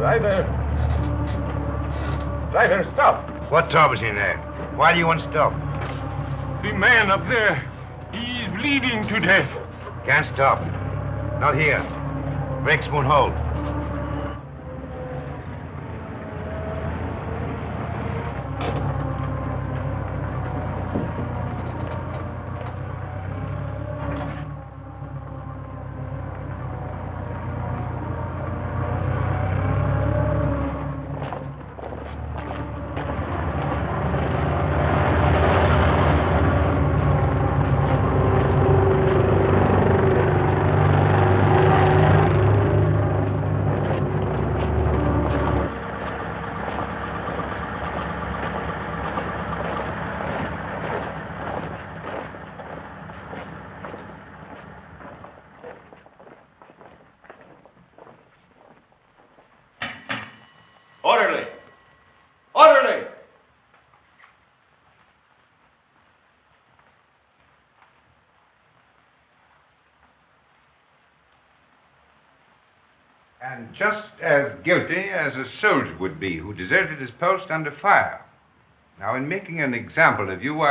Driver! Driver, stop! What trouble's in there? Why do you want to stop? The man up there, he's bleeding to death. Can't stop. Not here. Brakes won't hold. Orderly! Orderly! And just as guilty as a soldier would be who deserted his post under fire. Now, in making an example of you,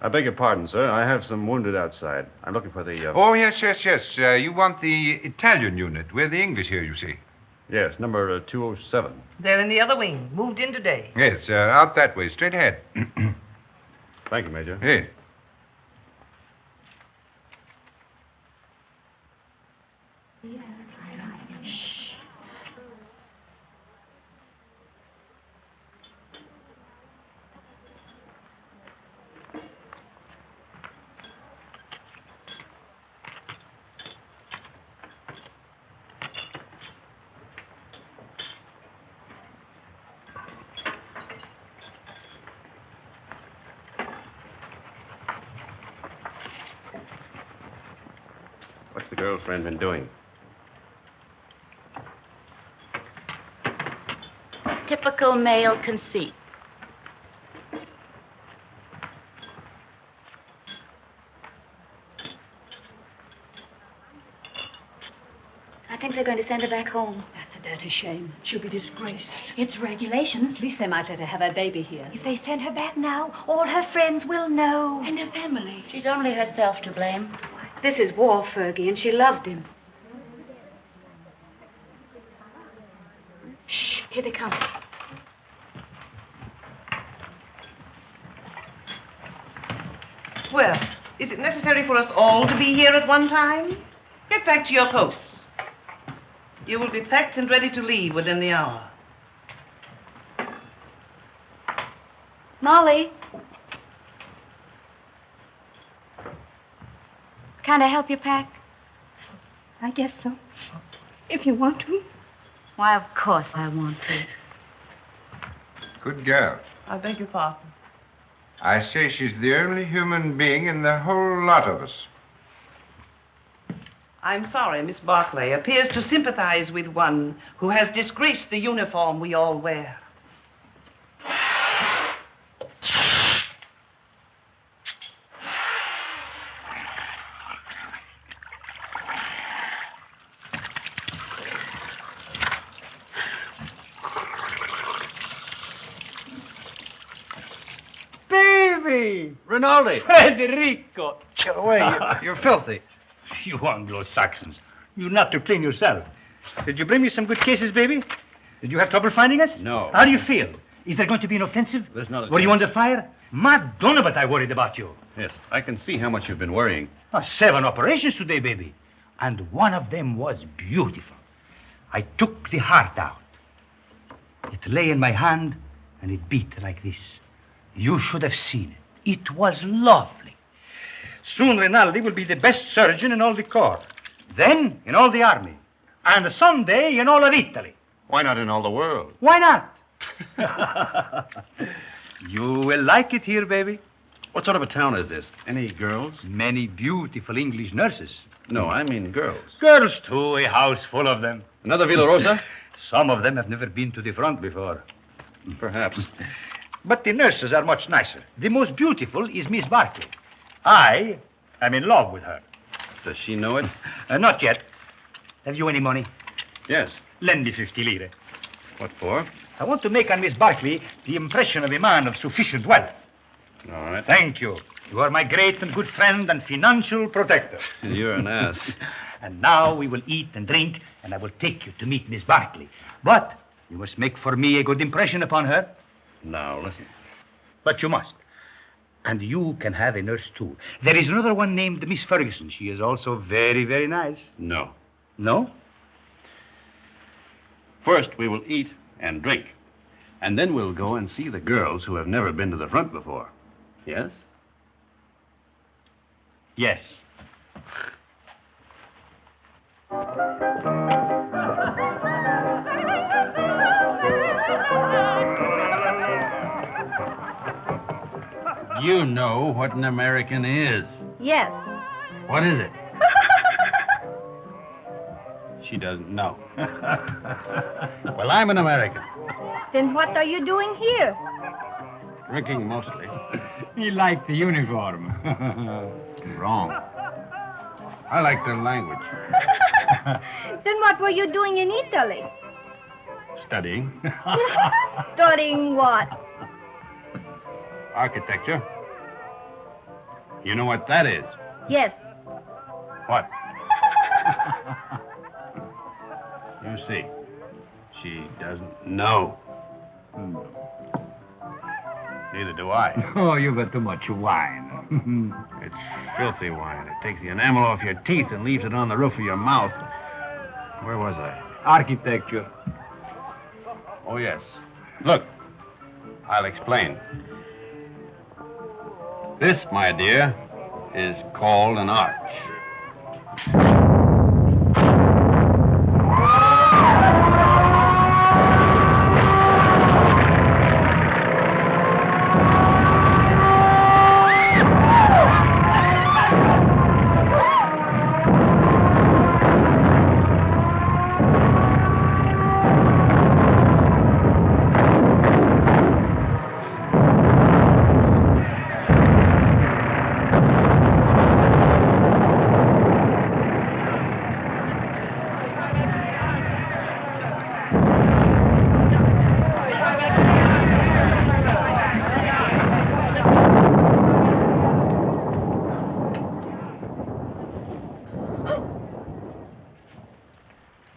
I beg your pardon, sir. I have some wounded outside. I'm looking for the... Oh, yes. You want the Italian unit. We're the English here, you see. Yes, number 207. They're in the other wing. Moved in today. Yes, out that way, straight ahead. Thank you, Major. Yes. What's the girlfriend been doing? Typical male conceit. I think they're going to send her back home. That's a dirty shame. She'll be disgraced. It's regulations. At least they might let her have her baby here. If they send her back now, all her friends will know. And her family. She's only herself to blame. This is war, Fergie, and she loved him. Shh, here they come. Well, is it necessary for us all to be here at one time? Get back to your posts. You will be packed and ready to leave within the hour. Molly. Can I help you pack? I guess so. If you want to. Why, of course I want to. Good girl. I beg your pardon. I say she's the only human being in the whole lot of us. I'm sorry, Miss Barkley appears to sympathize with one who has disgraced the uniform we all wear. Rinaldi! Federico! Get away. You're filthy. You Anglo-Saxons. You're not to clean yourself. Did you bring me some good cases, baby? Did you have trouble finding us? No. How do you feel? Is there going to be an offensive? There's not a Were you chance. under fire? Madonna, but I worried about you. Yes, I can see how much you've been worrying. 7 operations today, baby. And one of them was beautiful. I took the heart out. It lay in my hand, and it beat like this. You should have seen it. It was lovely. Soon Rinaldi will be the best surgeon in all the corps. Then in all the army. And someday in all of Italy. Why not in all the world? Why not? You will like it here, baby. What sort of a town is this? Any girls? Many beautiful English nurses. No, I mean girls. Girls, too, a house full of them. Another Villa Rosa? Some of them have never been to the front before. Perhaps. But the nurses are much nicer. The most beautiful is Miss Barkley. I am in love with her. Does she know it? Not yet. Have you any money? Yes. Lend me 50 lire. What for? I want to make on Miss Barkley the impression of a man of sufficient wealth. All right. Thank you. You are my great and good friend and financial protector. You're an ass. And now we will eat and drink, and I will take you to meet Miss Barkley. But you must make for me a good impression upon her. Now, listen. But you must. And you can have a nurse, too. There is another one named Miss Ferguson. She is also very, very nice. No. No? First, we will eat and drink. And then we'll go and see the girls who have never been to the front before. Yes? Yes. You know what an American is. Yes. What is it? She doesn't know. Well, I'm an American. Then what are you doing here? Drinking mostly. He liked the uniform. Wrong. I like the language. Then what were you doing in Italy? Studying. Studying what? Architecture. You know what that is? Yes. What? You see, she doesn't know. Neither do I. Oh, you got too much wine. It's filthy wine. It takes the enamel off your teeth and leaves it on the roof of your mouth. Where was I? Architecture. Oh, yes. Look, I'll explain. This, my dear, is called an arch.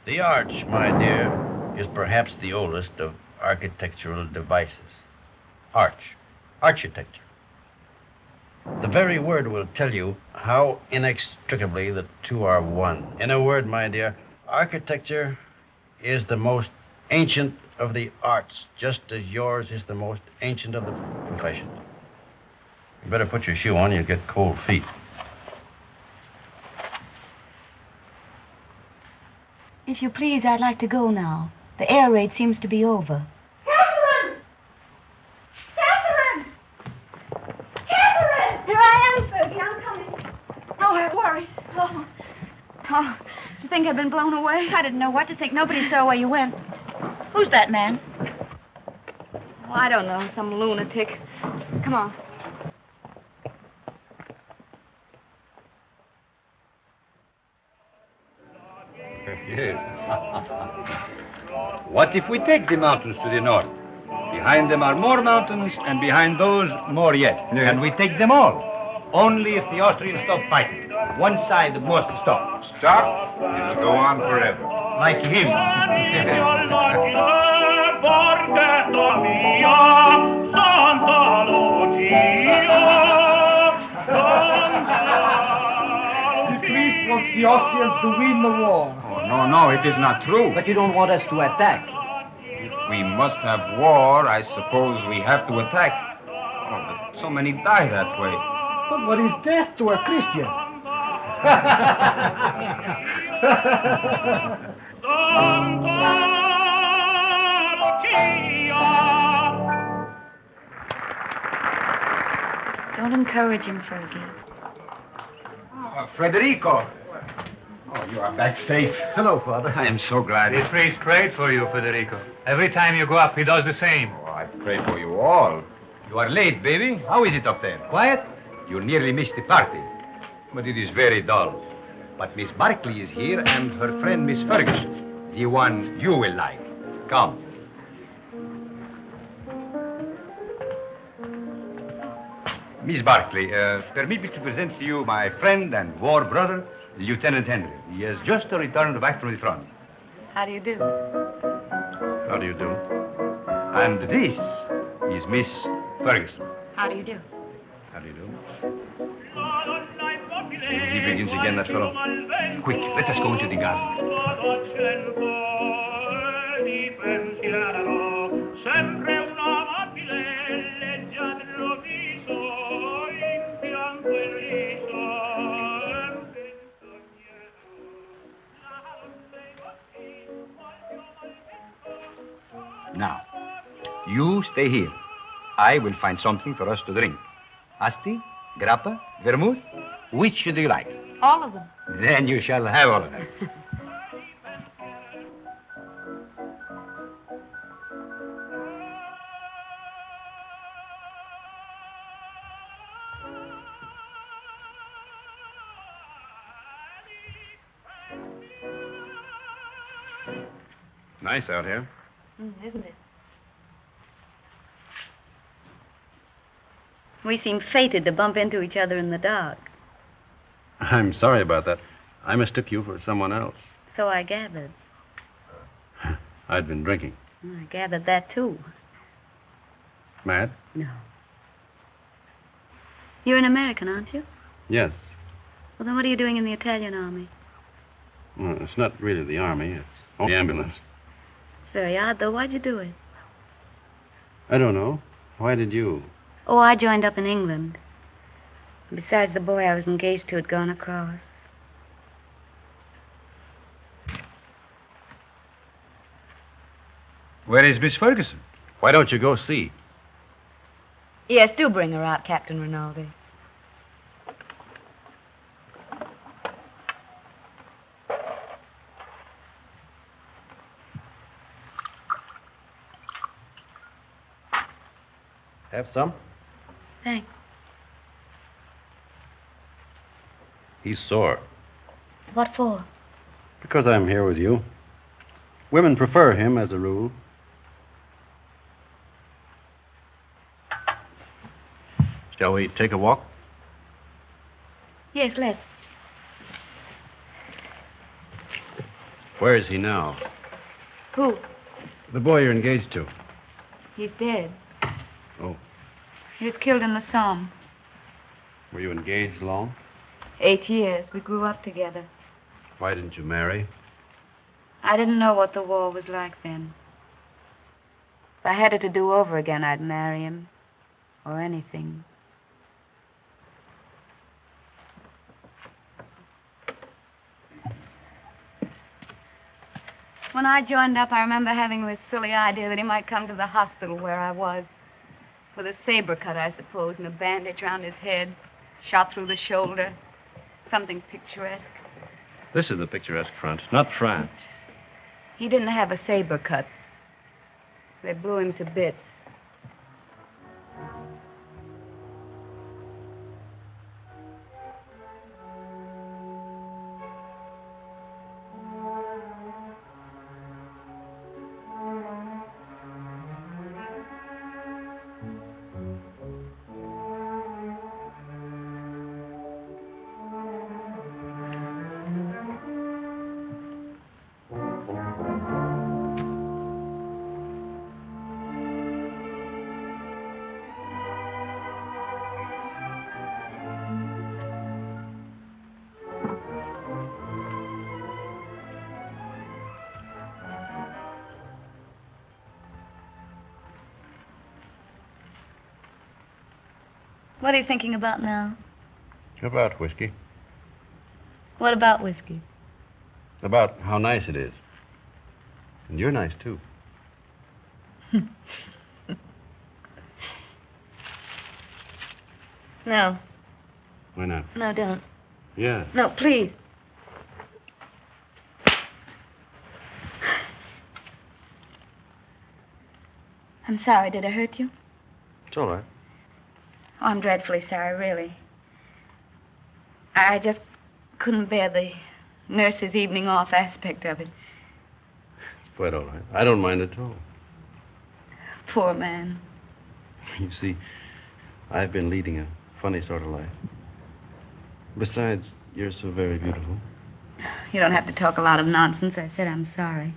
The arch, my dear, is perhaps the oldest of architectural devices. Architecture. The very word will tell you how inextricably the two are one. In a word, my dear, architecture is the most ancient of the arts, just as yours is the most ancient of the professions. You better put your shoe on, you'll get cold feet. If you please, I'd like to go now. The air raid seems to be over. Catherine! Catherine! Catherine! Here I am, Fergie. I'm coming. Oh, I'm worried. Oh. Oh, do you think I've been blown away? I didn't know what to think. Nobody saw where you went. Who's that man? Oh, I don't know. Some lunatic. Come on. Yes. What if we take the mountains to the north? Behind them are more mountains, and behind those, more yet. Yeah. And we take them all. Only if the Austrians stop fighting. One side must stop. Stop? It'll go on forever. Like him. The priest wants the Austrians to win the war. Oh, no, it is not true. But you don't want us to attack. If we must have war, I suppose we have to attack. Oh, but so many die that way. But what is death to a Christian? Don't encourage him, Fergie. Federico. Oh, you are back safe. Hello, Father. I am so glad. The priest prayed for you, Federico. Every time you go up, he does the same. Oh, I pray for you all. You are late, baby. How is it up there? Quiet? You nearly missed the party. But it is very dull. But Miss Barkley is here and her friend Miss Ferguson, the one you will like. Come. Miss Barkley, permit me to present to you my friend and war brother, Lieutenant Henry. He has just returned back from the front. How do you do? How do you do? And this is Miss Ferguson. How do you do? How do you do? He begins again, that fellow. Quick, let us go into the garden. Now, you stay here. I will find something for us to drink. Asti, grappa, vermouth, which do you like? All of them. Then you shall have all of them. Nice out here. Isn't it? We seem fated to bump into each other in the dark. I'm sorry about that. I mistook you for someone else. So I gathered. I'd been drinking. I gathered that, too. Mad? No. You're an American, aren't you? Yes. Well, then what are you doing in the Italian army? Well, it's not really the army. It's the ambulance. It's very odd, though. Why'd you do it? I don't know. Why did you? Oh, I joined up in England. Besides, the boy I was engaged to had gone across. Where is Miss Ferguson? Why don't you go see? Yes, do bring her out, Captain Rinaldi. Have some? Thanks. He's sore. What for? Because I'm here with you. Women prefer him as a rule. Shall we take a walk? Yes, let's. Where is he now? Who? The boy you're engaged to. He's dead. Oh. He was killed in the Somme. Were you engaged long? 8 years. We grew up together. Why didn't you marry? I didn't know what the war was like then. If I had it to do over again, I'd marry him. Or anything. When I joined up, I remember having this silly idea that he might come to the hospital where I was. With a saber cut, I suppose, and a bandage around his head. Shot through the shoulder. Something picturesque. This is the picturesque front, not France. He didn't have a saber cut. They blew him to bits. What are you thinking about now? About whiskey. What about whiskey? About how nice it is. And you're nice, too. No. Why not? No, don't. Yeah. No, please. I'm sorry. Did I hurt you? It's all right. Oh, I'm dreadfully sorry, really. I just couldn't bear the nurse's evening off aspect of it. It's quite all right. I don't mind at all. Poor man. You see, I've been leading a funny sort of life. Besides, you're so very beautiful. You don't have to talk a lot of nonsense. I said I'm sorry.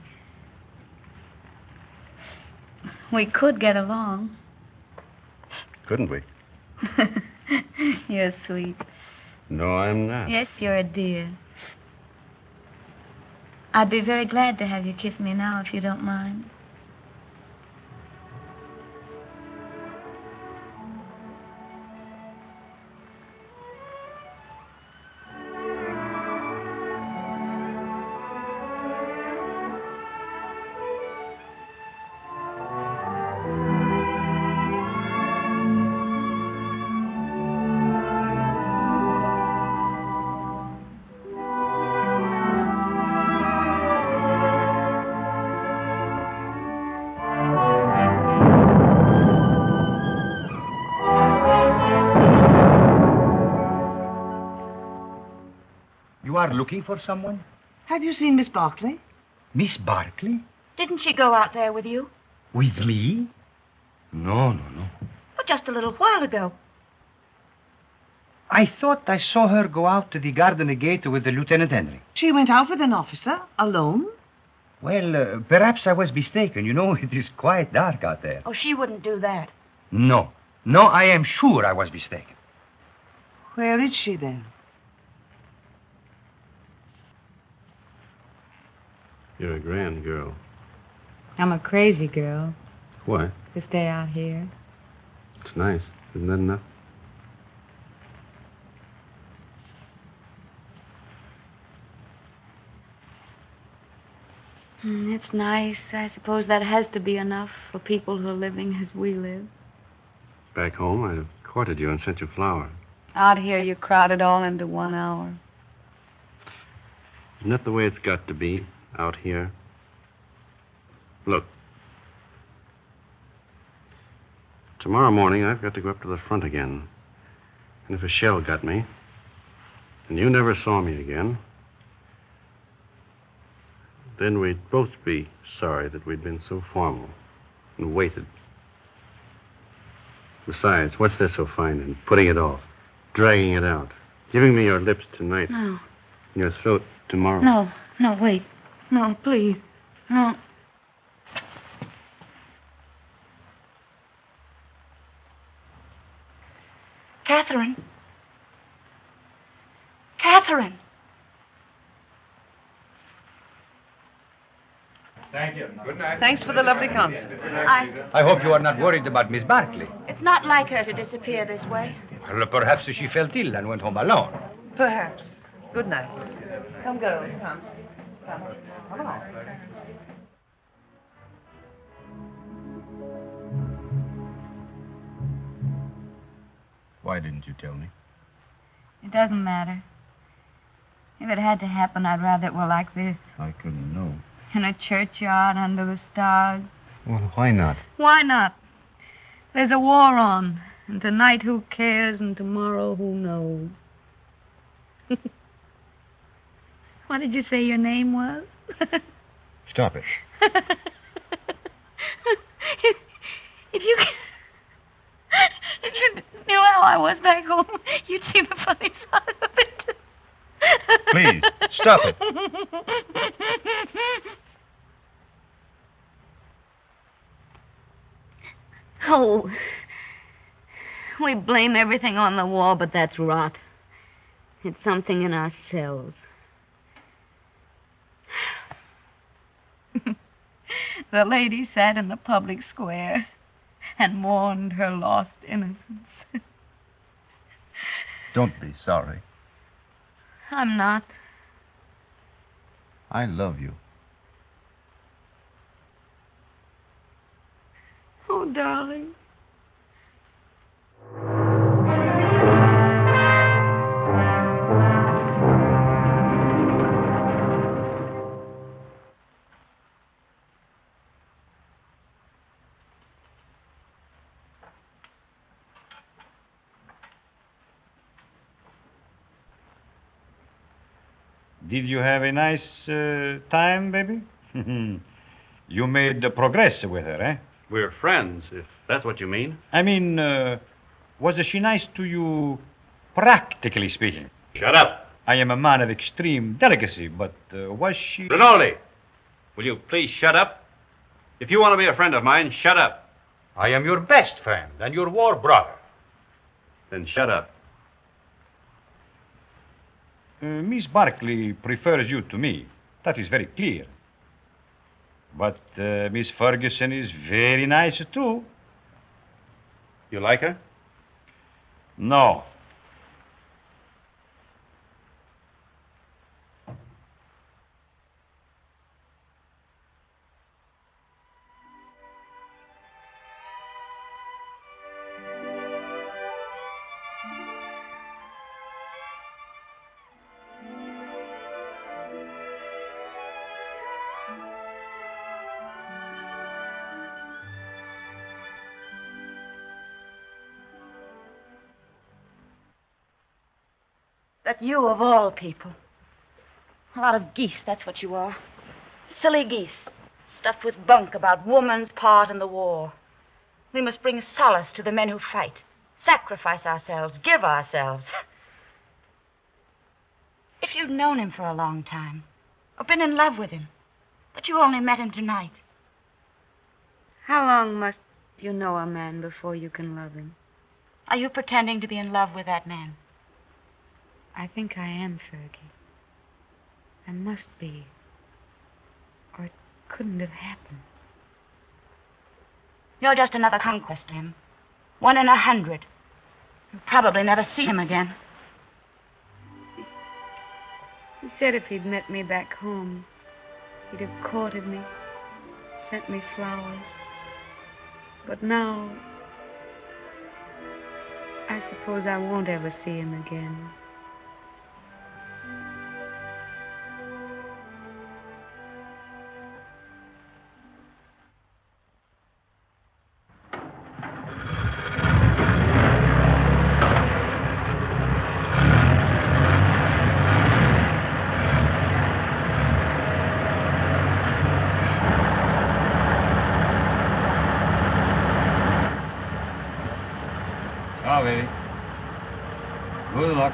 We could get along. Couldn't we? You're sweet. No, I'm not. Yes, you're a dear. I'd be very glad to have you kiss me now, if you don't mind. You are looking for someone? Have you seen Miss Barkley? Miss Barkley? Didn't she go out there with you? With me? No. But just a little while ago. I thought I saw her go out to the garden gate with the Lieutenant Henry. She went out with an officer, alone? Well, perhaps I was mistaken. You know, it is quite dark out there. Oh, she wouldn't do that. No, I am sure I was mistaken. Where is she, then? You're a grand girl. I'm a crazy girl What? to stay out here. It's nice. Isn't that enough? It's nice. I suppose that has to be enough for people who are living as we live. Back home, I'd have courted you and sent you flowers. Out here, you crowd it all into 1 hour. Isn't that the way it's got to be out here? Look. Tomorrow morning, I've got to go up to the front again. And if a shell got me, and you never saw me again, then we'd both be sorry that we'd been so formal and waited. Besides, what's there so fine in putting it off, dragging it out, giving me your lips tonight, No. and your throat tomorrow? No, wait. No, please. No. Catherine. Catherine. Thank you. Good night. Thanks for the lovely concert. I hope you are not worried about Miss Barkley. It's not like her to disappear this way. Well, perhaps she felt ill and went home alone. Perhaps. Good night. Come, girls. Come. Come along. Why didn't you tell me? It doesn't matter. If it had to happen, I'd rather it were like this. I couldn't know. In a churchyard under the stars. Well, why not? Why not? There's a war on. And tonight, who cares? And tomorrow, who knows? What did you say your name was? Stop it. If you knew how I was back home, you'd see the funny side of it. Please, stop it. Oh, we blame everything on the war, but that's rot. It's something in ourselves. The lady sat in the public square and mourned her lost innocence. Don't be sorry. I'm not. I love you. Oh, darling. Did you have a nice time, baby? You made progress with her, eh? We're friends, if that's what you mean. I mean, was she nice to you, practically speaking? Shut up. I am a man of extreme delicacy, but was she... Rinaldi, will you please shut up? If you want to be a friend of mine, shut up. I am your best friend and your war brother. Then shut up. Miss Barkley prefers you to me. That is very clear. But Miss Ferguson is very nice, too. You like her? No. That you, of all people. A lot of geese, that's what you are. Silly geese, stuffed with bunk about woman's part in the war. We must bring solace to the men who fight, sacrifice ourselves, give ourselves. If you'd known him for a long time, or been in love with him, but you only met him tonight. How long must you know a man before you can love him? Are you pretending to be in love with that man? I think I am, Fergie. I must be. Or it couldn't have happened. You're just another conquest to him. 1 in 100. You'll probably never see him again. He said if he'd met me back home, he'd have courted me, sent me flowers. But now, I suppose I won't ever see him again. Ciao, baby. Good luck.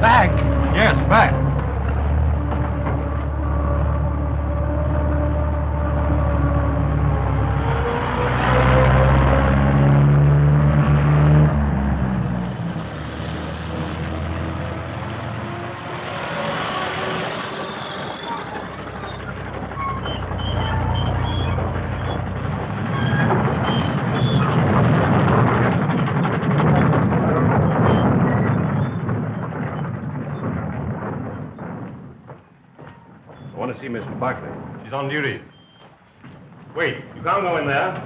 Back? Yes, back. I want to see Mr. Barkley. She's on duty. Wait, you can't go in there.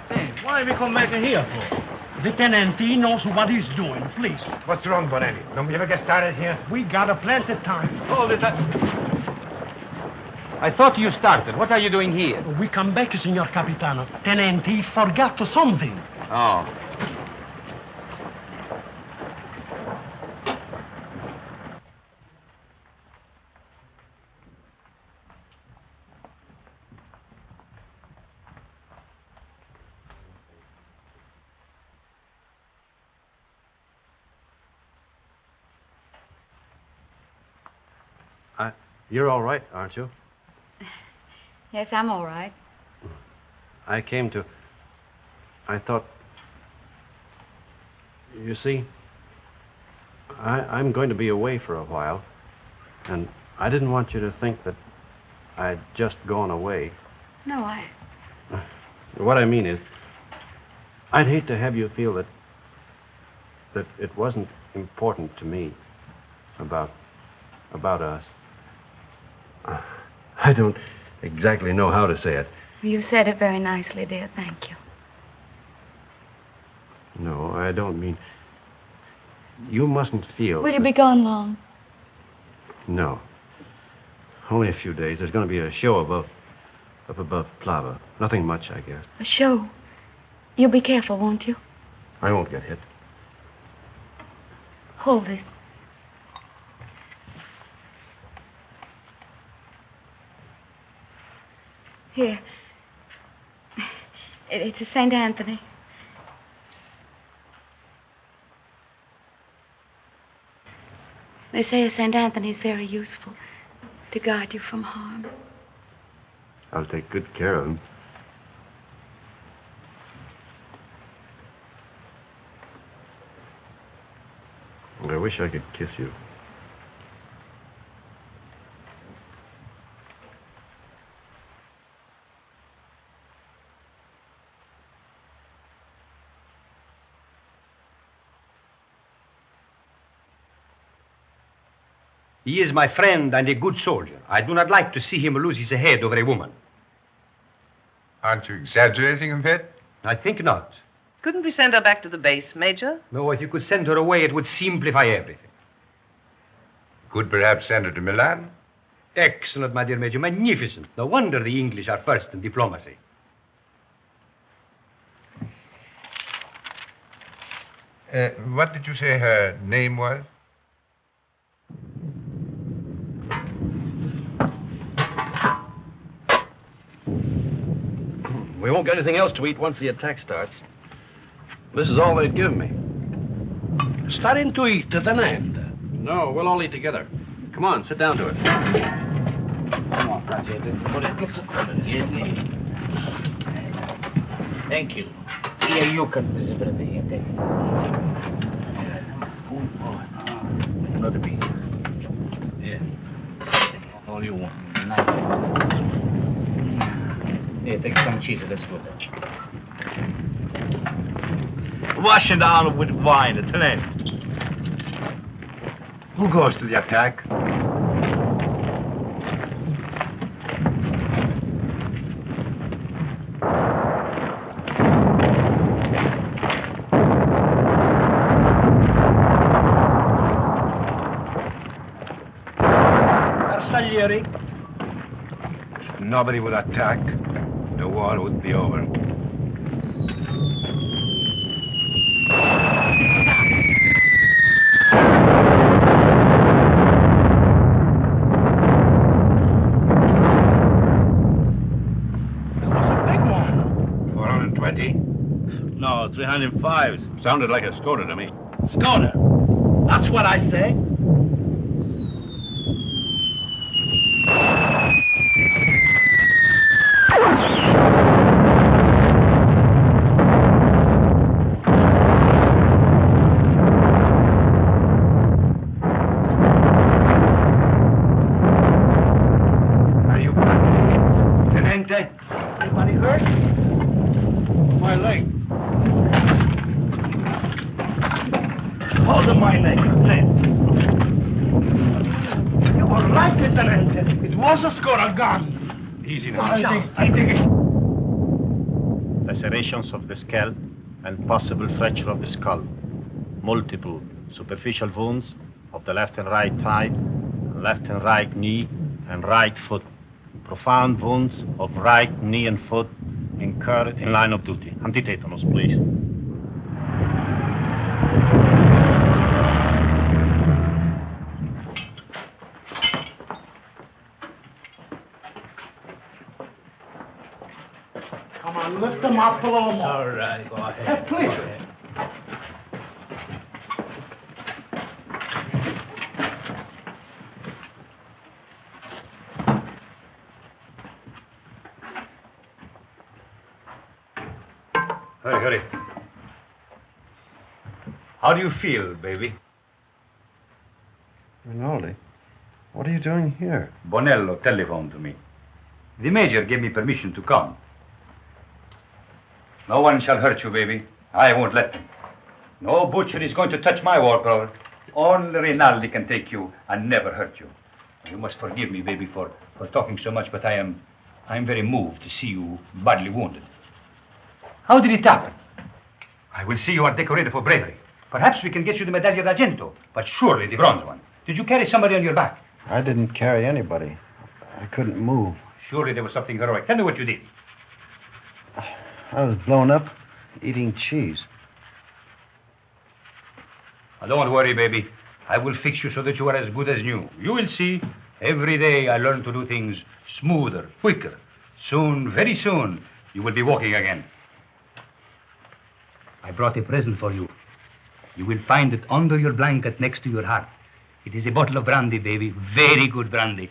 Hey, why we come back here for? The tenant, he knows what he's doing, please. What's wrong, Bonelli? Don't we ever get started here? We got a plenty of time. Hold it. I thought you started. What are you doing here? We come back, Signor Capitano. Tenant, he forgot something. Oh. You're all right, aren't you? Yes, I'm all right. I thought... You see, I'm going to be away for a while, and I didn't want you to think that I'd just gone away. No, What I mean is, I'd hate to have you feel that it wasn't important to me about us. I don't exactly know how to say it. You said it very nicely, dear. Thank you. No, I don't mean... You mustn't feel... Will you be gone long? No. Only a few days. There's going to be a show up above Plava. Nothing much, I guess. A show? You'll be careful, won't you? I won't get hit. Hold it. Here. It's a St. Anthony. They say a St. Anthony is very useful to guard you from harm. I'll take good care of him. I wish I could kiss you. He is my friend and a good soldier. I do not like to see him lose his head over a woman. Aren't you exaggerating a bit? I think not. Couldn't we send her back to the base, Major? No, if you could send her away, it would simplify everything. Could perhaps send her to Milan? Excellent, my dear Major. Magnificent. No wonder the English are first in diplomacy. What did you say her name was? We won't get anything else to eat once the attack starts. This is all they'd give me. Starting to eat, tenente. No, we'll all eat together. Come on, sit down to it. Thank you. Here you can Another piece. Yeah. All you want. Here, take some cheese. That's good. Wash it down with wine, tenente. Who goes to the attack? Arsaglieri? Nobody would attack. The war would be over. No, 305s. Sounded like a Skoda to me. Skoda. That's what I say. Are you Tenente? Anybody hurt? My leg. Hold my leg, Lieutenant. You were right, Lieutenant. It was a Skoda gun. Easy now. I think it. Lacerations of the scalp and possible fracture of the skull. Multiple superficial wounds of the left and right thigh, left and right knee, and right foot. Profound wounds of right knee and foot incurred in line of duty. Antitetanus, please. Come on, lift them up a little more. All right, go ahead. Please. Hurry, hurry. How do you feel, baby? Rinaldi, what are you doing here? Bonello telephoned to me. The major gave me permission to come. No one shall hurt you, baby. I won't let them. No butcher is going to touch my war brother. Only Rinaldi can take you and never hurt you. You must forgive me, baby, for talking so much, but I'm very moved to see you badly wounded. How did it happen? I will see you are decorated for bravery. Perhaps we can get you the Medaglia d'Argento, but surely the bronze one. Did you carry somebody on your back? I didn't carry anybody. I couldn't move. Surely there was something heroic. Tell me what you did. I was blown up eating cheese. Now, don't worry, baby. I will fix you so that you are as good as new. You will see. Every day I learn to do things smoother, quicker. Soon, very soon, you will be walking again. I brought a present for you. You will find it under your blanket next to your heart. It is a bottle of brandy, baby. Very good brandy.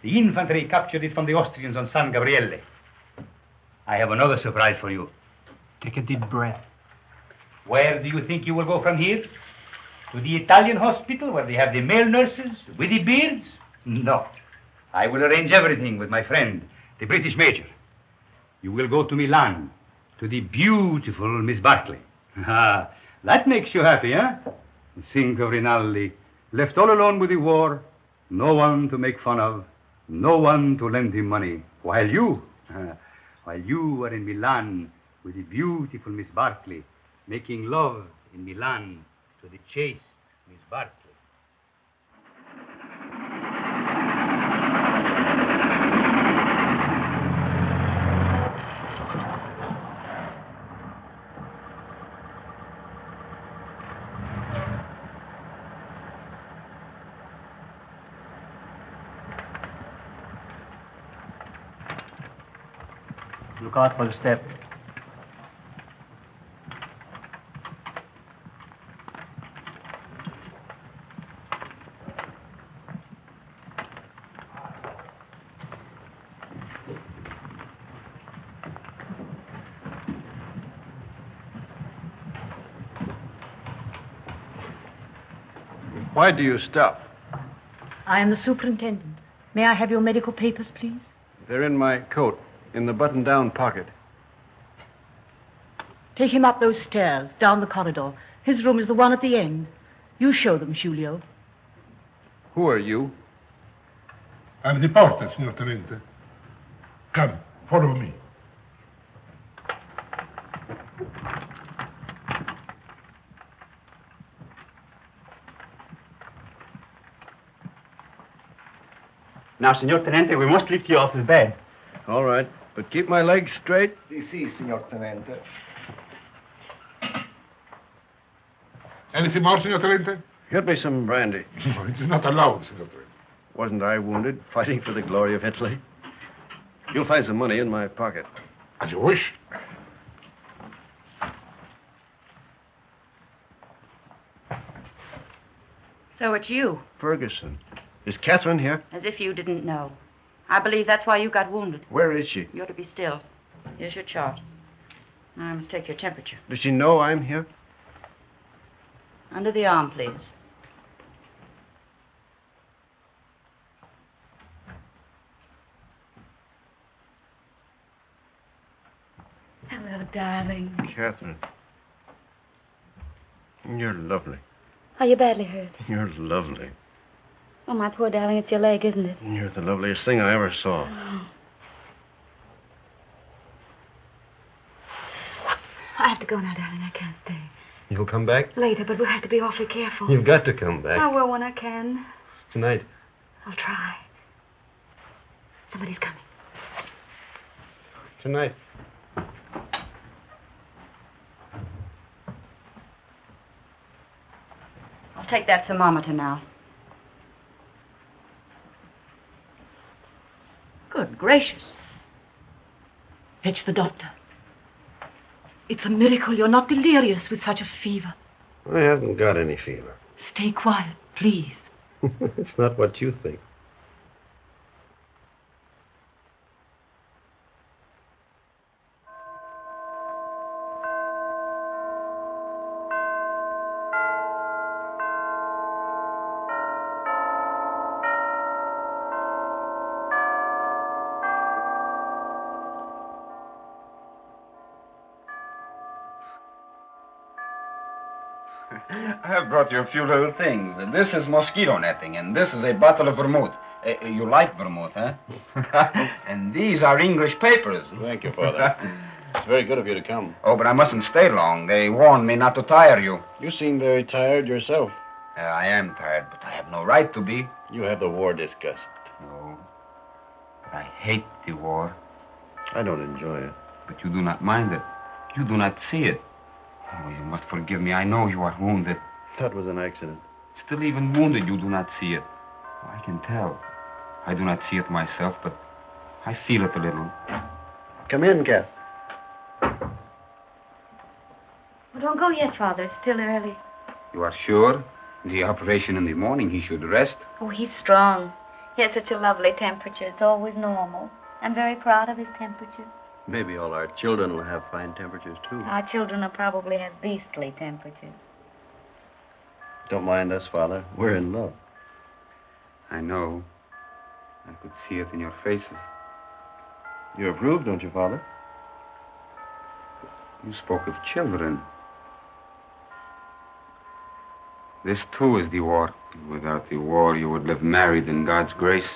The infantry captured it from the Austrians on San Gabriele. I have another surprise for you. Take a deep breath. Where do you think you will go from here? To the Italian hospital where they have the male nurses with the beards? No. I will arrange everything with my friend, the British major. You will go to Milan, to the beautiful Miss Barkley. Ah, that makes you happy, huh? Think of Rinaldi, left all alone with the war, no one to make fun of, no one to lend him money, while you are in Milan with the beautiful Miss Barkley, making love in Milan to the chaste Miss Barkley. Look out for the step. Why do you stop? I am the superintendent. May I have your medical papers, please? They're in my coat, in the button-down pocket. Take him up those stairs, down the corridor. His room is the one at the end. You show them, Giulio. Who are you? I'm the porter, signor Tenente. Come, follow me. Now, Signor Tenente, we must lift you off the bed. All right, but keep my legs straight. Si, signor Tenente. Anything more, signor Tenente? Get me some brandy. No, it is not allowed, signor Tenente. Wasn't I wounded, fighting for the glory of Italy? You'll find some money in my pocket. As you wish. So it's you. Ferguson. Is Catherine here? As if you didn't know. I believe that's why you got wounded. Where is she? You're to be still. Here's your chart. Now I must take your temperature. Does she know I'm here? Under the arm, please. Hello, darling. Catherine. You're lovely. Are you badly hurt? You're lovely. Oh, my poor darling, it's your leg, isn't it? You're the loveliest thing I ever saw. I have to go now, darling. I can't stay. You'll come back? Later, but we'll have to be awfully careful. You've got to come back. I will when I can. Tonight. I'll try. Somebody's coming. Tonight. I'll take that thermometer now. Good gracious. Fetch the doctor. It's a miracle you're not delirious with such a fever. I haven't got any fever. Stay quiet, please. It's not what you think. I have brought you a few little things. This is mosquito netting, and this is a bottle of vermouth. You like vermouth, huh? And these are English papers. Thank you, Father. It's very good of you to come. Oh, but I mustn't stay long. They warned me not to tire you. You seem very tired yourself. I am tired, but I have no right to be. You have the war disgust. No. But I hate the war. I don't enjoy it. But you do not mind it. You do not see it. Oh, you must forgive me. I know you are wounded. That was an accident. Still, even wounded, you do not see it. Oh, I can tell. I do not see it myself, but I feel it a little. Come in, Kath. Well, don't go yet, Father. It's still early. You are sure? The operation in the morning, he should rest. Oh, he's strong. He has such a lovely temperature. It's always normal. I'm very proud of his temperature. Maybe all our children will have fine temperatures, too. Our children will probably have beastly temperatures. Don't mind us, Father. We're in love. I know. I could see it in your faces. You approve, don't you, Father? You spoke of children. This, too, is the war. Without the war, you would live married in God's grace.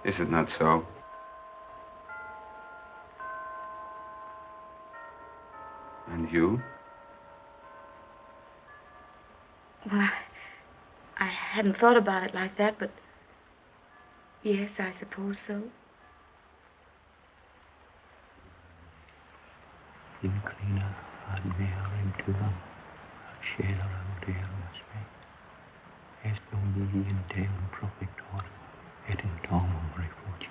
Is it not so? And you? Well, I hadn't thought about it like that, but yes, I suppose so. Inclina ad mea venturam, scederam Deus me, est Domini in Deum profector, et in domum refugi,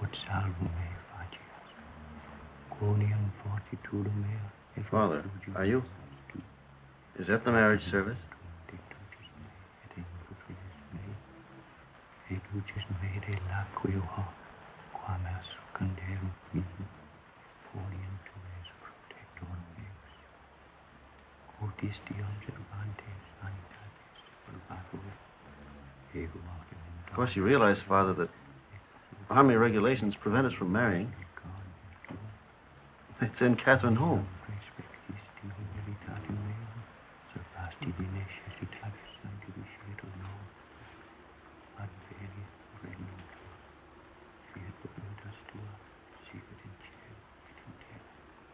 ut salvum me facias, quoniam fortitudum mea, et Father, are you? Is that the marriage service? et lucis me de laqueo quam succanderum mihi, folium tuis protectorum meus, quotis die observantes sanitatis purgatur, ego autem. Of course, you realize, Father, that army regulations prevent us from marrying. They'd send Catherine home.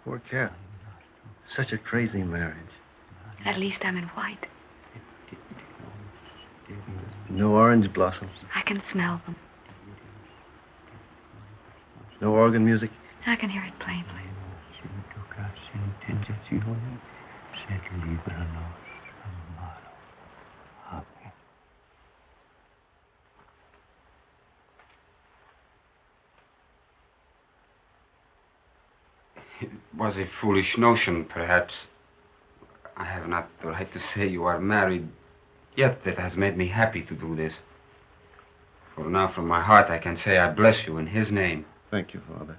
Poor Cat. Such a crazy marriage. At least I'm in white. No orange blossoms. I can smell them. No organ music. I can hear it plainly. It was a foolish notion, perhaps. I have not the right to say you are married, yet it has made me happy to do this. For now, from my heart, I can say I bless you in his name. Thank you, Father.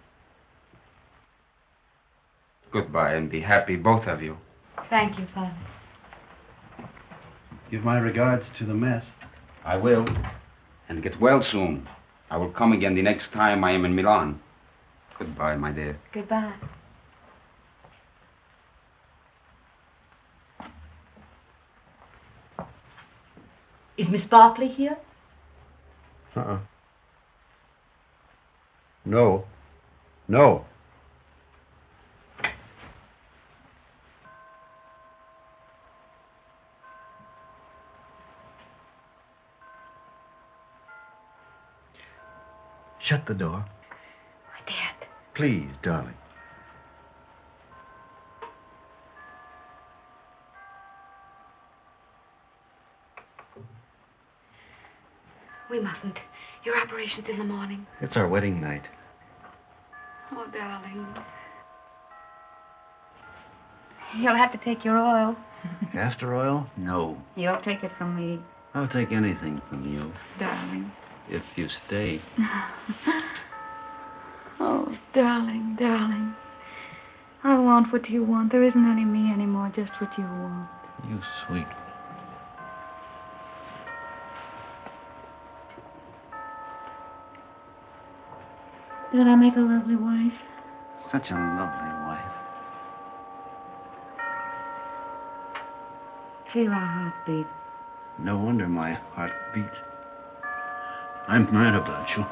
Goodbye, and be happy, both of you. Thank you, Father. Give my regards to the mess. I will. And get well soon. I will come again the next time I am in Milan. Goodbye, my dear. Goodbye. Is Miss Barkley here? Uh-uh. No. No. Shut the door. I daren't. Please, darling. We mustn't. Your operation's in the morning. It's our wedding night. Oh, darling. You'll have to take your oil. Castor oil? No. You'll take it from me, I'll take anything from you. darling. If you stay. Oh, darling, darling. I want what you want. There isn't any me anymore, just what you want. You sweet. Did I make a lovely wife? Such a lovely wife. Feel our hearts beat. No wonder my heart beats. I'm mad about you.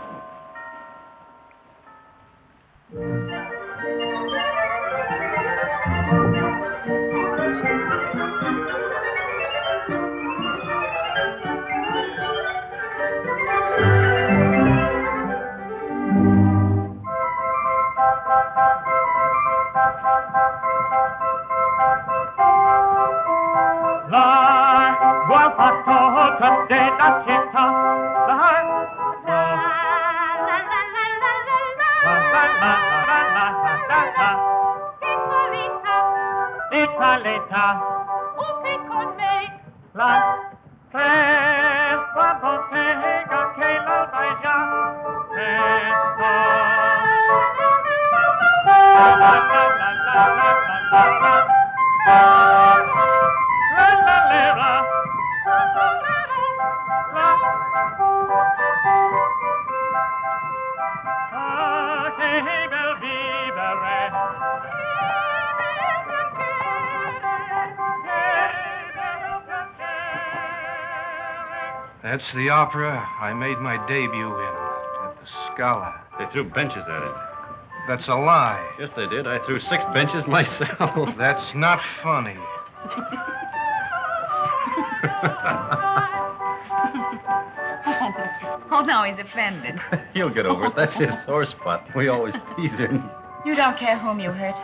That's the opera I made my debut in at the Scala. They threw benches at it. That's a lie. Yes, they did. I threw 6 benches myself. That's not funny. Oh, no, he's offended. He'll get over it. That's his sore spot. We always tease him. You don't care whom you hurt.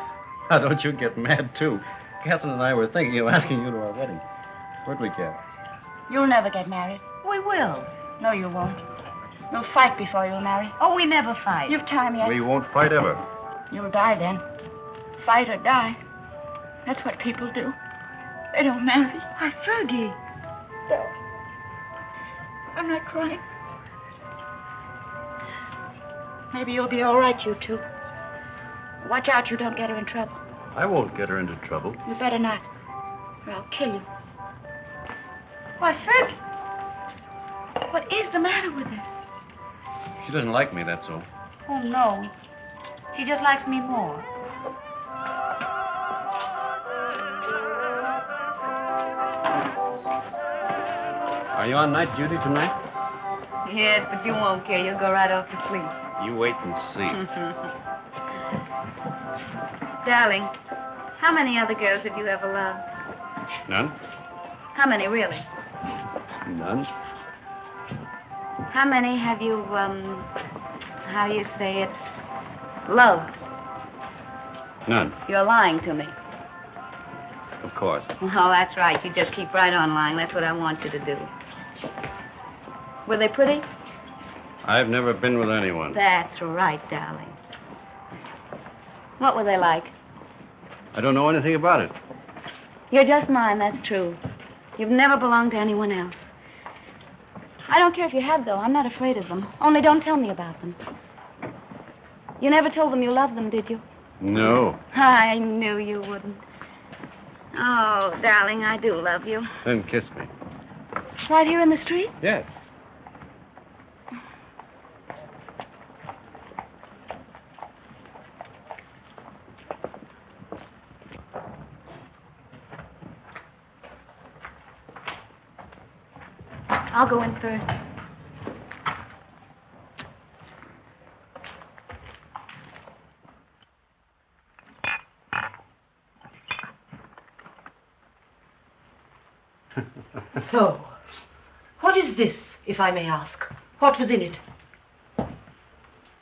Now, don't you get mad, too. Catherine and I were thinking of asking you to our wedding. Where'd we get? You'll never get married. We will. No, you won't. You'll fight before you'll marry. Oh, we never fight. You've time yet. We won't fight ever. You'll die then. Fight or die. That's what people do. They don't marry. Why, Fergie. No. I'm not crying. Maybe you'll be all right, you two. Watch out you don't get her in trouble. I won't get her into trouble. You better not, or I'll kill you. Why, Fergie. What is the matter with her? She doesn't like me, that's all. Oh, no. She just likes me more. Are you on night duty tonight? Yes, but you won't care. You'll go right off to sleep. You wait and see. Darling, how many other girls have you ever loved? None? How many, really? None. How many have you, how do you say it, loved? None. You're lying to me. Of course. Well, that's right. You just keep right on lying. That's what I want you to do. Were they pretty? I've never been with anyone. That's right, darling. What were they like? I don't know anything about it. You're just mine, that's true. You've never belonged to anyone else. I don't care if you had, though. I'm not afraid of them. Only don't tell me about them. You never told them you loved them, did you? No. I knew you wouldn't. Oh, darling, I do love you. Then kiss me. Right here in the street? Yes. I'll go in first. So, what is this, if I may ask? What was in it?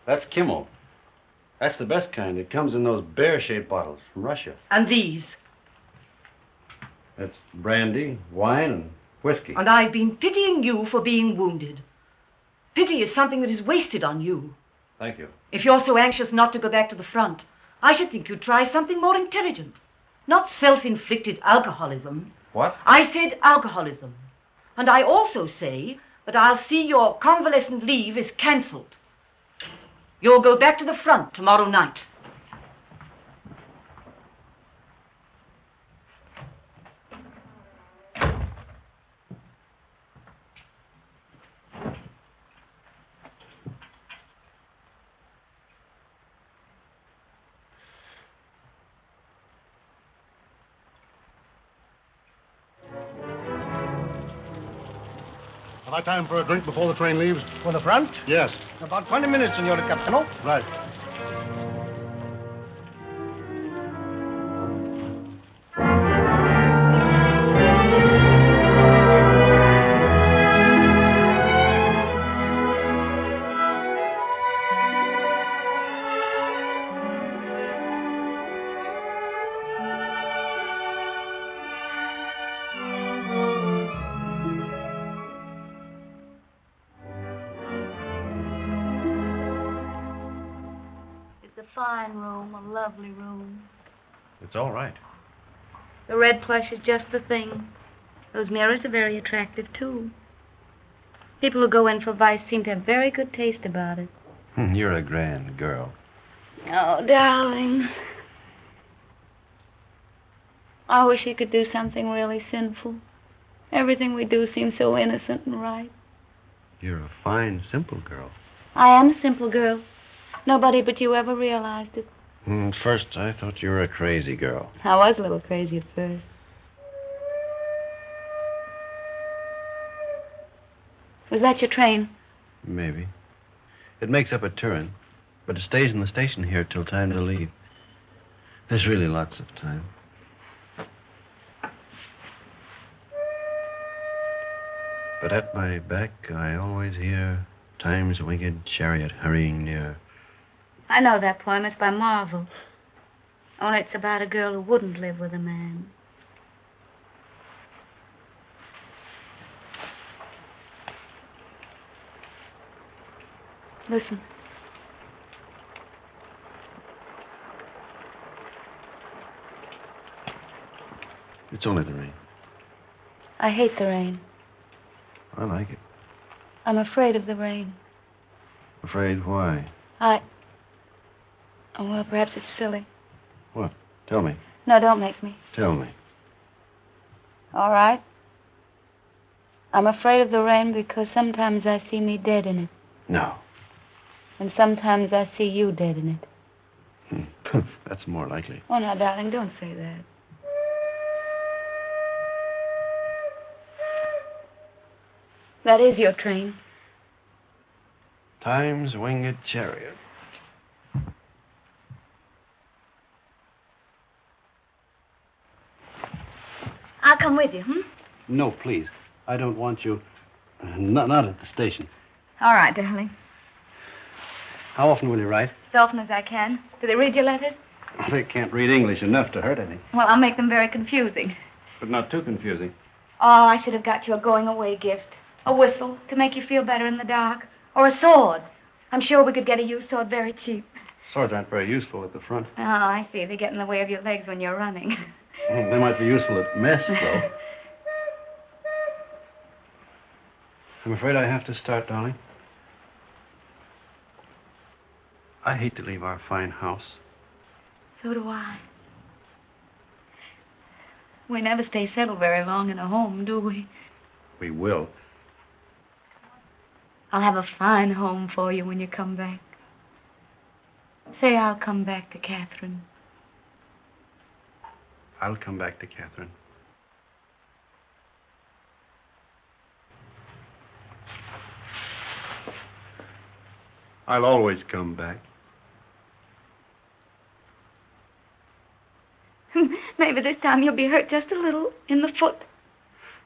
That's Kimmel. That's the best kind. It comes in those bear-shaped bottles from Russia. And these? That's brandy, wine, and whiskey. And I've been pitying you for being wounded. Pity is something that is wasted on you. Thank you. If you're so anxious not to go back to the front, I should think you'd try something more intelligent. Not self-inflicted alcoholism. What? I said alcoholism. And I also say that I'll see your convalescent leave is cancelled. You'll go back to the front tomorrow night. Have I time for a drink before the train leaves? For the front? Yes. About 20 minutes, Senor Capitano. Right. Fine room, a lovely room. It's all right. The red plush is just the thing. Those mirrors are very attractive, too. People who go in for vice seem to have very good taste about it. You're a grand girl. Oh, darling. I wish he could do something really sinful. Everything we do seems so innocent and right. You're a fine, simple girl. I am a simple girl. Nobody but you ever realized it. At first, I thought you were a crazy girl. I was a little crazy at first. Was that your train? Maybe. It makes up at Turin, but it stays in the station here till time to leave. There's really lots of time. But at my back, I always hear time's winged chariot hurrying near. I know that poem. It's by Marvel. Only it's about a girl who wouldn't live with a man. Listen. It's only the rain. I hate the rain. I like it. I'm afraid of the rain. Afraid why? Oh, well, perhaps it's silly. What? Tell me. No, don't make me. Tell me. All right. I'm afraid of the rain because sometimes I see me dead in it. No. And sometimes I see you dead in it. That's more likely. Oh, now, darling, don't say that. That is your train. Time's winged chariot. I'll come with you, No, please. I don't want you. Not at the station. All right, darling. How often will you write? As often as I can. Do they read your letters? They can't read English enough to hurt any. Well, I'll make them very confusing. But not too confusing. Oh, I should have got you a going-away gift. A whistle to make you feel better in the dark. Or a sword. I'm sure we could get a used sword very cheap. Swords aren't very useful at the front. Oh, I see. They get in the way of your legs when you're running. They might be useful at mess, though. I'm afraid I have to start, darling. I hate to leave our fine house. So do I. We never stay settled very long in a home, do we? We will. I'll have a fine home for you when you come back. Say I'll come back to Catherine. I'll come back to Catherine. I'll always come back. Maybe this time you'll be hurt just a little in the foot.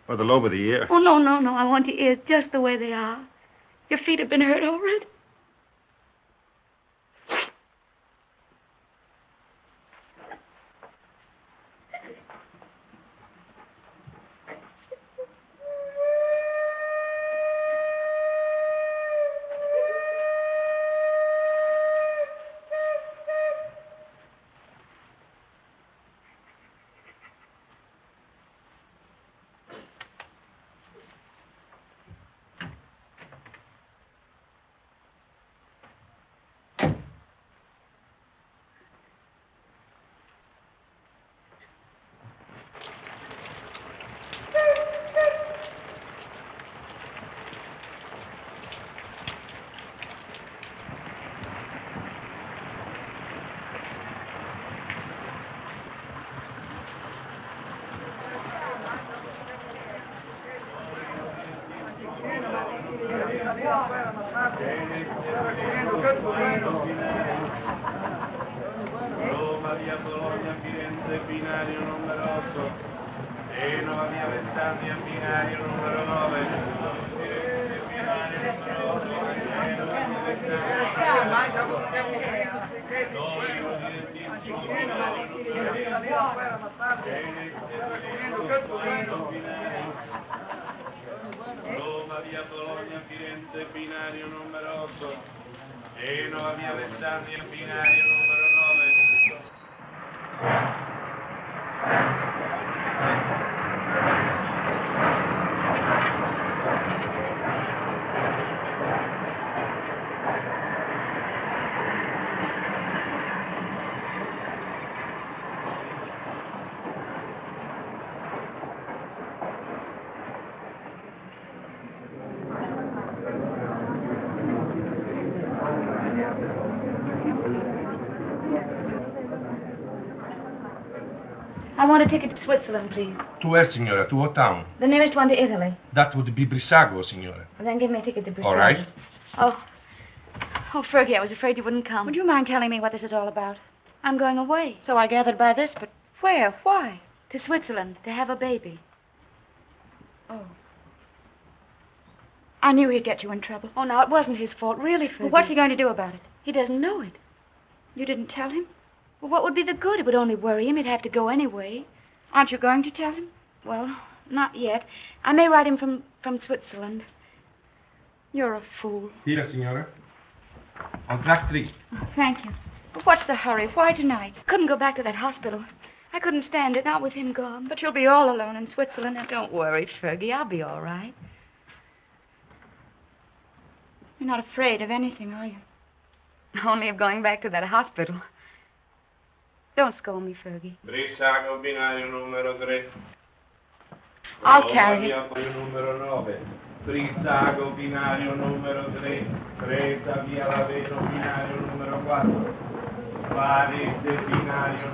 Or the lobe of the ear. Oh, no, no, no. I want your ears just the way they are. Your feet have been hurt already. Roma, via Bologna, Firenze, binario numero 8. Genova, via Vestaglia, binario numero 9. Firenze, binario numero 8. Genova, via Roma, via Bologna, Firenze, binario numero 8. Genova, via Vestaglia, binario numero 9. I want a ticket to Switzerland, please. To where, signora? To what town? The nearest one to Italy. That would be Brissago, signora. Well, then give me a ticket to Brazil. All right. Oh, Fergie, I was afraid you wouldn't come. Would you mind telling me what this is all about? I'm going away. So I gathered by this, but where? Why? To Switzerland, to have a baby. Oh. I knew he'd get you in trouble. Oh, now, it wasn't his fault, really, Fergie. Well, what's he going to do about it? He doesn't know it. You didn't tell him? Well, what would be the good? It would only worry him. He'd have to go anyway. Aren't you going to tell him? Well, not yet. I may write him from Switzerland. You're a fool. Here, signora. On track 3. Oh, thank you. But what's the hurry? Why tonight? Couldn't go back to that hospital. I couldn't stand it, not with him gone. But you'll be all alone in Switzerland. And don't worry, Fergie. I'll be all right. You're not afraid of anything, are you? Only of going back to that hospital. Don't scold me, Fergie. Brissago, binario numero 3. I'll carry it. Numero 9. Brissago, binario numero 3. Presa, via Laveno, binario numero 4. Varese, binario.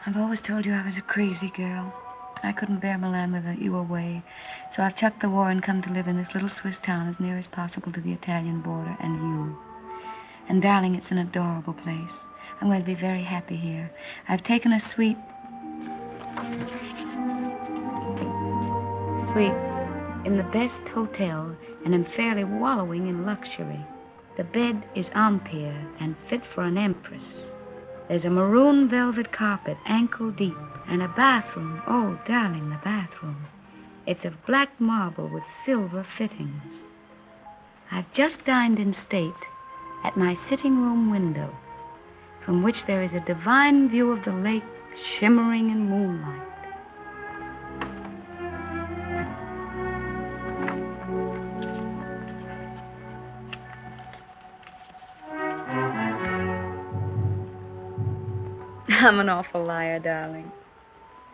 I've always told you I was a crazy girl. I couldn't bear Milan without you away. So I've chucked the war and come to live in this little Swiss town as near as possible to the Italian border and you. And darling, it's an adorable place. I'm going to be very happy here. I've taken a suite in the best hotel and am fairly wallowing in luxury. The bed is Empire and fit for an empress. There's a maroon velvet carpet, ankle deep, and a bathroom. Oh, darling, the bathroom. It's of black marble with silver fittings. I've just dined in state at my sitting room window, from which there is a divine view of the lake shimmering in moonlight. I'm an awful liar, darling.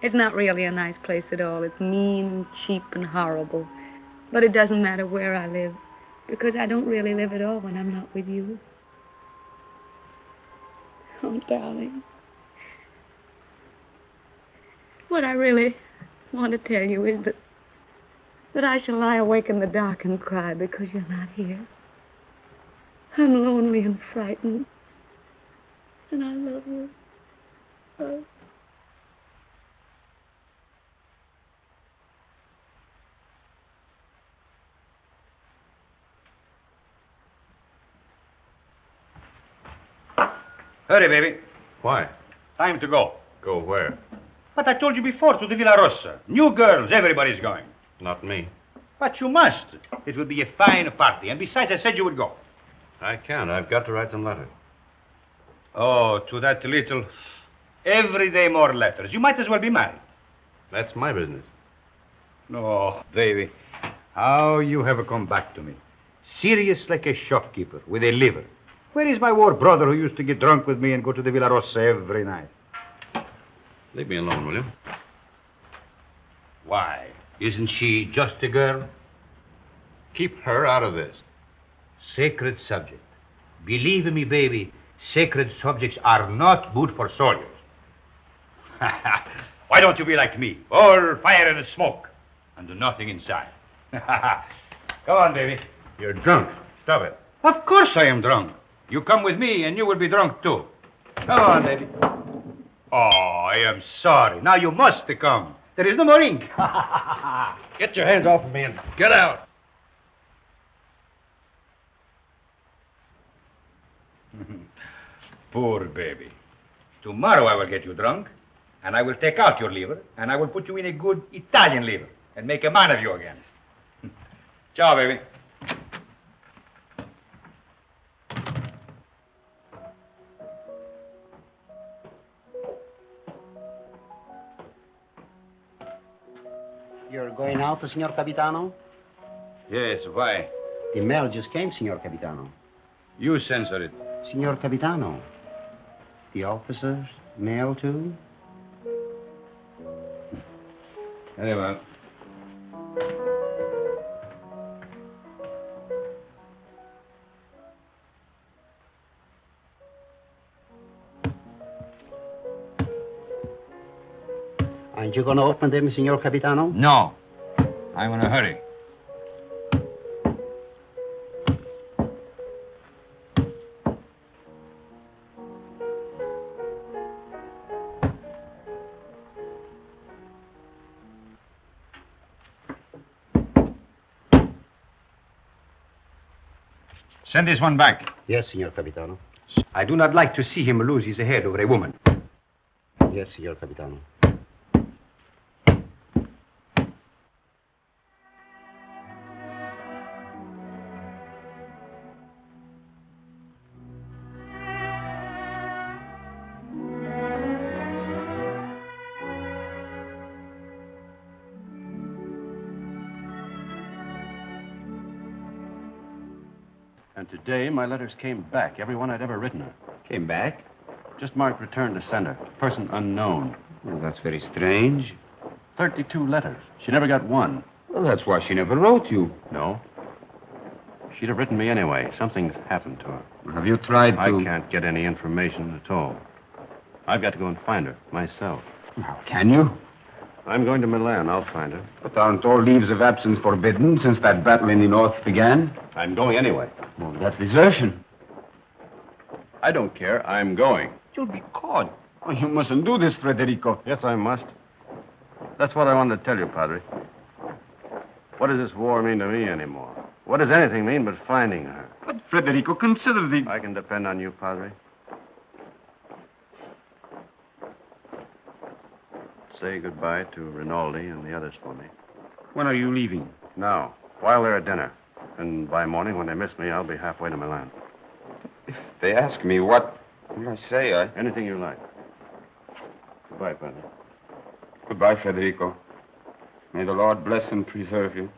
It's not really a nice place at all. It's mean and cheap and horrible. But it doesn't matter where I live, because I don't really live at all when I'm not with you. Oh, darling. What I really want to tell you is that I shall lie awake in the dark and cry because you're not here. I'm lonely and frightened. And I love you. Oh. Hurry, baby. Why? Time to go. Go where? But I told you before, to the Villa Rossa. New girls, everybody's going. Not me. But you must. It will be a fine party. And besides, I said you would go. I can't. I've got to write some letters. Oh, to that little... Every day more letters. You might as well be married. That's my business. No, baby. How you have come back to me. Serious like a shopkeeper with a liver. Where is my war brother who used to get drunk with me and go to the Villa Rossa every night? Leave me alone, will you? Why? Isn't she just a girl? Keep her out of this. Sacred subject. Believe me, baby, sacred subjects are not good for soldiers. Why don't you be like me? All fire and smoke, and nothing inside. Come on, baby. You're drunk. Stop it. Of course I am drunk. You come with me, and you will be drunk, too. Come on, baby. Oh, I am sorry. Now you must come. There is no more ink. Get your hands off of me and get out. Poor baby. Tomorrow I will get you drunk, and I will take out your liver, and I will put you in a good Italian liver, and make a man of you again. Ciao, baby. You're going out, Signor Capitano? Yes, why? The mail just came, Signor Capitano. You censor it. Signor Capitano, the officers' mail, too? Very well. Aren't you going to open them, Signor Capitano? No. I'm in a hurry. Send this one back. Yes, Signor Capitano. I do not like to see him lose his head over a woman. Yes, Signor Capitano. And today, my letters came back, every one I'd ever written her. Came back? Just marked return to sender. Person unknown. Well, that's very strange. 32 letters. She never got one. Well, that's why she never wrote you. No. She'd have written me anyway. Something's happened to her. Have you tried to... I can't get any information at all. I've got to go and find her, myself. How can you? I'm going to Milan. I'll find her. But aren't all leaves of absence forbidden since that battle in the north began? I'm going anyway. Well, that's desertion. I don't care. I'm going. You'll be caught. Oh, you mustn't do this, Federico. Yes, I must. That's what I wanted to tell you, Padre. What does this war mean to me anymore? What does anything mean but finding her? But, Federico, consider the... I can depend on you, Padre. Say goodbye to Rinaldi and the others for me. When are you leaving? Now, while they're at dinner. And by morning, when they miss me, I'll be halfway to Milan. If they ask me what will I say, Anything you like. Goodbye, Padre. Goodbye, Federico. May the Lord bless and preserve you.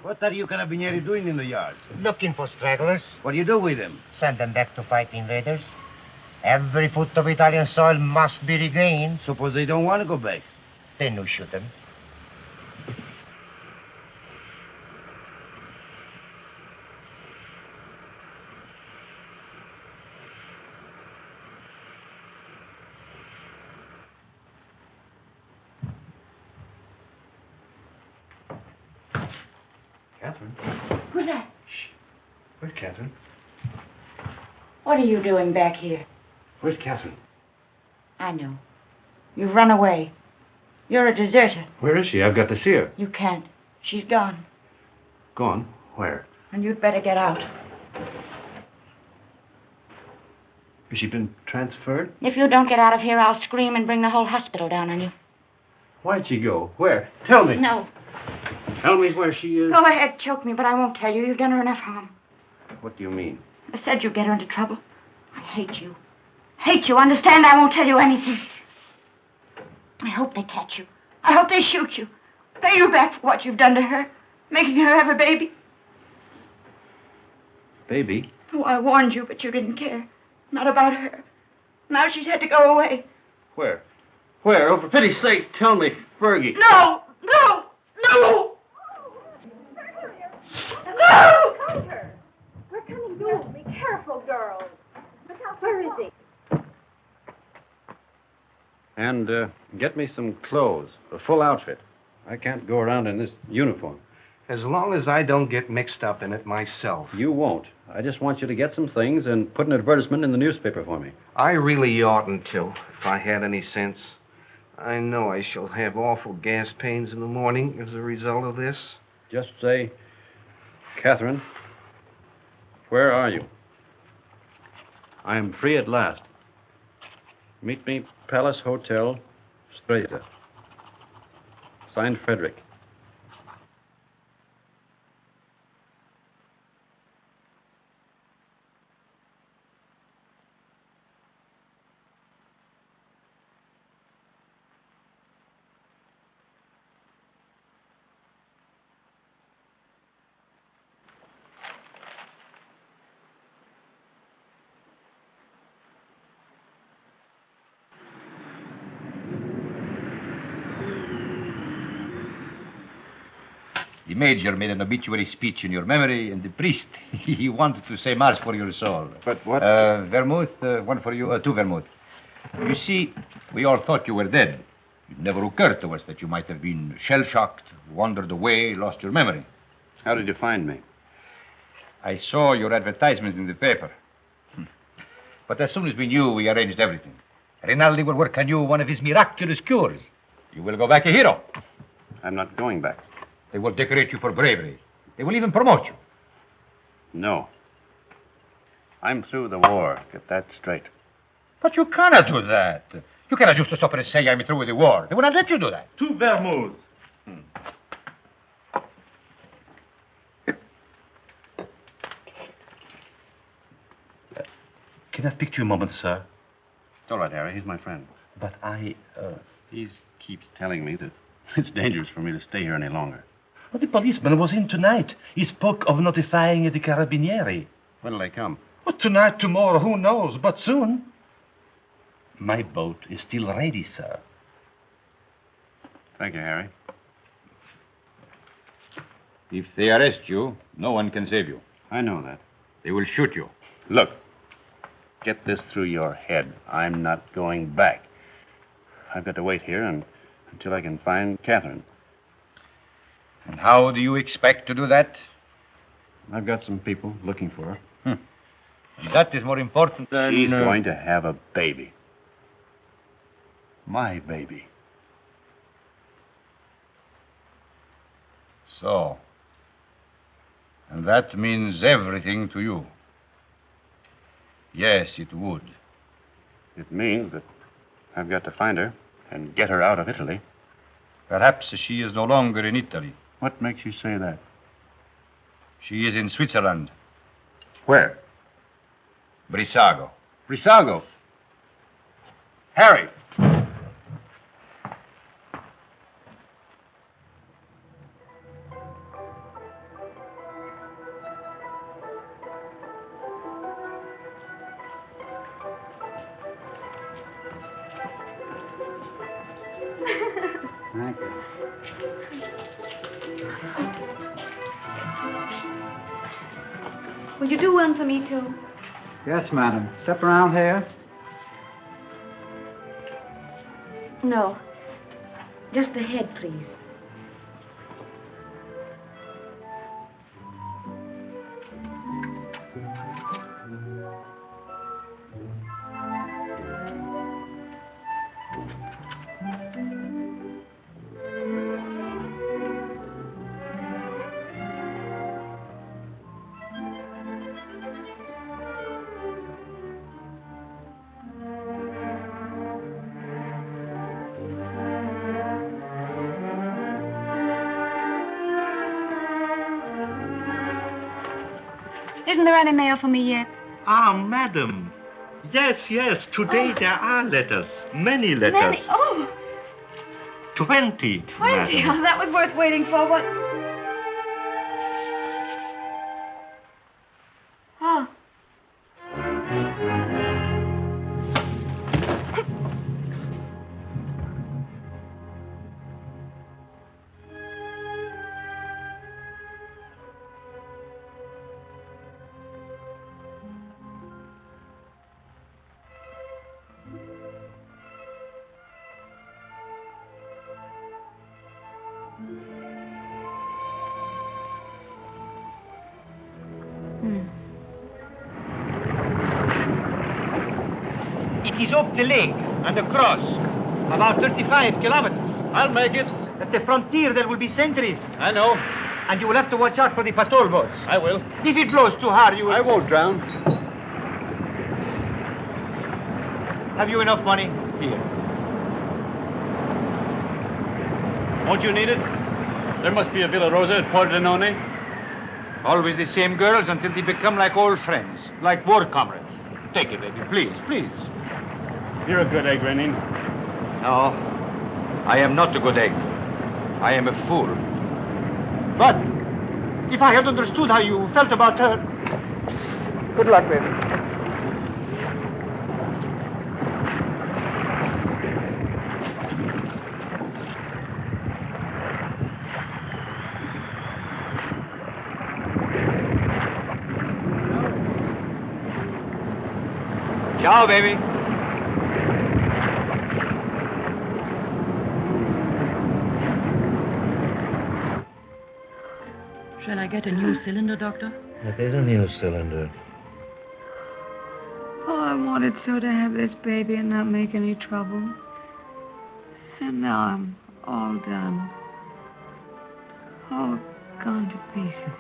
What are you carabinieri doing in the yard? Looking for stragglers. What do you do with them? Send them back to fight invaders. Every foot of Italian soil must be regained. Suppose they don't want to go back? Then we shoot them. Catherine? Who's that? Where's Catherine? What are you doing back here? Where's Catherine? I know. You've run away. You're a deserter. Where is she? I've got to see her. You can't. She's gone. Gone? Where? And you'd better get out. Has she been transferred? If you don't get out of here, I'll scream and bring the whole hospital down on you. Why'd she go? Where? Tell me. No. Tell me where she is. Go ahead, choke me, but I won't tell you. You've done her enough harm. What do you mean? I said you'd get her into trouble. I hate you. Hate you. Understand? I won't tell you anything. I hope they catch you. I hope they shoot you. Pay you back for what you've done to her. Making her have a baby. Baby? Oh, I warned you, but you didn't care. Not about her. Now she's had to go away. Where? Where? Oh, for pity's sake, tell me. Fergie. No! No! No! No! We're coming soon. Be careful, girls. Look out, where is he? And get me some clothes, a full outfit. I can't go around in this uniform. As long as I don't get mixed up in it myself. You won't. I just want you to get some things and put an advertisement in the newspaper for me. I really oughtn't to, if I had any sense. I know I shall have awful gas pains in the morning as a result of this. Just say, Catherine, where are you? I am free at last. Meet me, Palace Hotel, Streza. Signed, Frederic. The major made an obituary speech in your memory, and the priest, he wanted to say mass for your soul. But what? Vermouth, one for you, two vermouth. You see, we all thought you were dead. It never occurred to us that you might have been shell-shocked, wandered away, lost your memory. How did you find me? I saw your advertisement in the paper. But as soon as we knew, we arranged everything. Rinaldi will work on you one of his miraculous cures. You will go back a hero. I'm not going back. They will decorate you for bravery. They will even promote you. No. I'm through the war. Get that straight. But you cannot do that. You cannot just stop and say I'm through with the war. They will not let you do that. Two vermouths. Can I speak to you a moment, sir? It's all right, Harry. He's my friend. But he keeps telling me that it's dangerous for me to stay here any longer. But the policeman was in tonight. He spoke of notifying the carabinieri. When'll they come? Well, tonight, tomorrow, who knows, but soon. My boat is still ready, sir. Thank you, Harry. If they arrest you, no one can save you. I know that. They will shoot you. Look, get this through your head. I'm not going back. I've got to wait here until I can find Catherine. And how do you expect to do that? I've got some people looking for her. And that is more important than... She's going to have a baby. My baby. So. And that means everything to you. Yes, it would. It means that I've got to find her and get her out of Italy. Perhaps she is no longer in Italy. What makes you say that? She is in Switzerland. Where? Brissago. Brissago. Harry. Thank you. Will you do one for me, too? Yes, madam. Step around here. No. Just the head, please. Isn't there any mail for me yet? Ah, madam. Yes, yes. Today there are letters. Many letters. Many? Oh, 20, 20. madam. Oh, that was worth waiting for. What? Oh. It is up the lake and across. About 35 kilometers. I'll make it. At the frontier, there will be sentries. I know. And you will have to watch out for the patrol boats. I will. If it blows too hard, you will... I won't drown. Have you enough money? Here. Won't you need it? There must be a Villa Rosa at Pordenone. Always the same girls until they become like old friends, like war comrades. Take it, baby, please, please. You're a good egg, Renin. No, I am not a good egg. I am a fool. But if I had understood how you felt about her... Good luck, baby. Ciao, baby. Shall I get a new cylinder, Doctor? It is a new cylinder. Oh, I wanted so to have this baby and not make any trouble. And now I'm all done. All gone to pieces.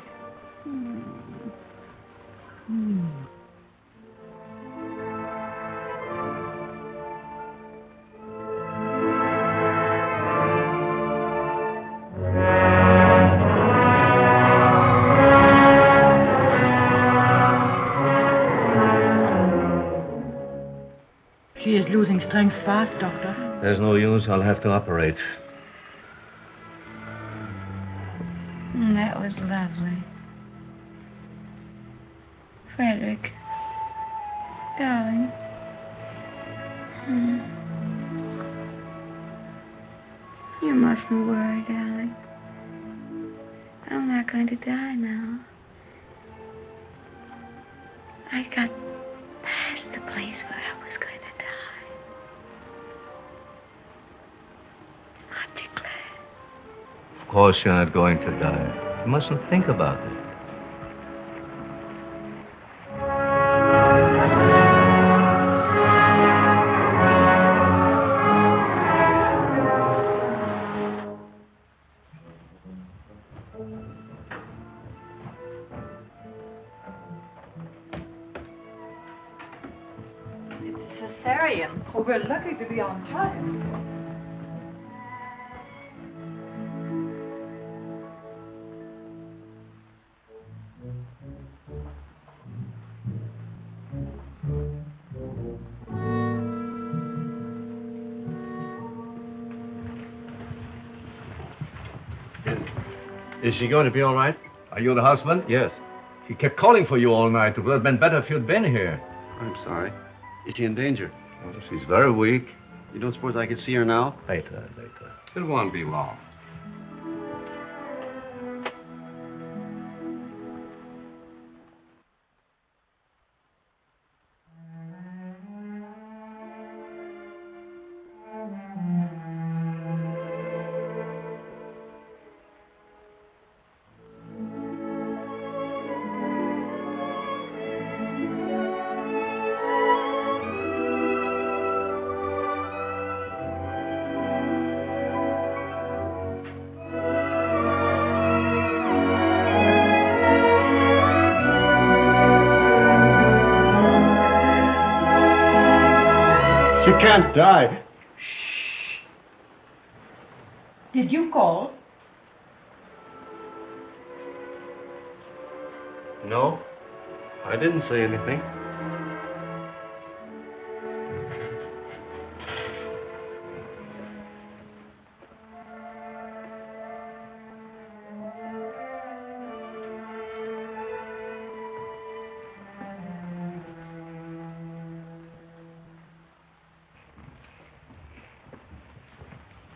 She is losing strength fast, Doctor. There's no use. I'll have to operate. That was lovely. Frederic. Darling. You mustn't worry, darling. I'm not going to die now. I got past the place where I was going to die. Aren't you glad? Of course you're not going to die. You mustn't think about it. It's a cesarean. Oh, we're lucky to be on time. Is she going to be all right? Are you the husband? Yes. She kept calling for you all night. It would have been better if you'd been here. I'm sorry. Is she in danger? Well, she's very weak. You don't suppose I could see her now? Later. It won't be long. She can't die. Did you call? No, I didn't say anything.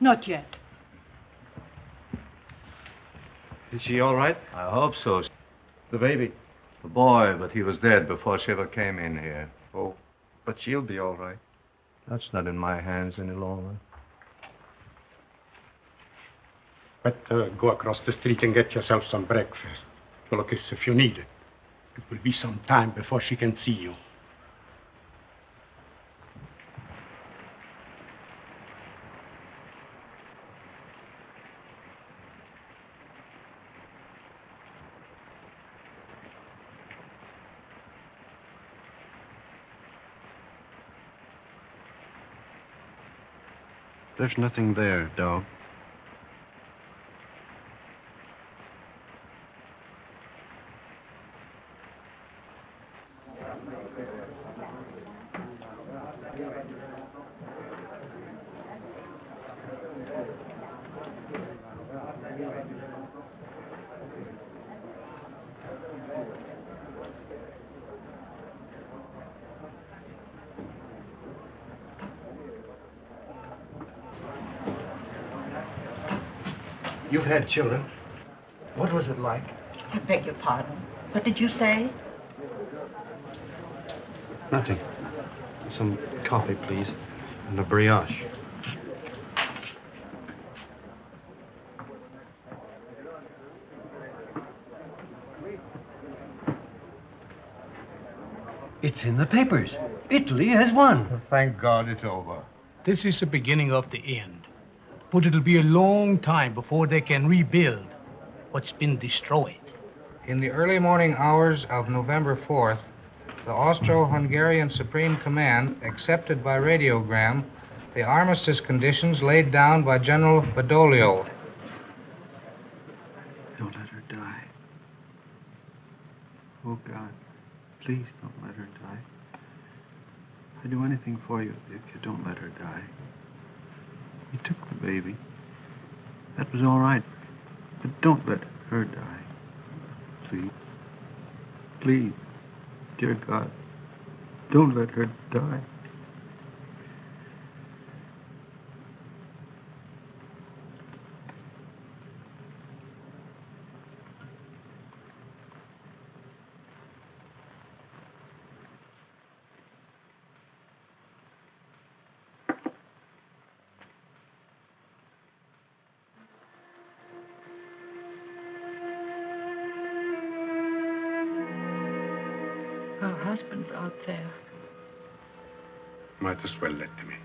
Not yet. Is she all right? I hope so. The baby? The boy, but he was dead before she ever came in here. Oh, but she'll be all right. That's not in my hands any longer. Better go across the street and get yourself some breakfast. Well, kiss if you need it. It will be some time before she can see you. There's nothing there, dog. You've had children. What was it like? I beg your pardon. What did you say? Nothing. Some coffee, please. And a brioche. It's in the papers. Italy has won. Thank God it's over. This is the beginning of the end. But it'll be a long time before they can rebuild what's been destroyed. In the early morning hours of November 4th, the Austro-Hungarian Supreme Command accepted by radiogram the armistice conditions laid down by General Badoglio. Don't let her die. Oh, God, please don't let her die. I'd do anything for you if you don't let her die. You took the baby. That was all right. But don't let her die. Please. Please. Dear God, don't let her die. Her husband's out there. Might as well let him in.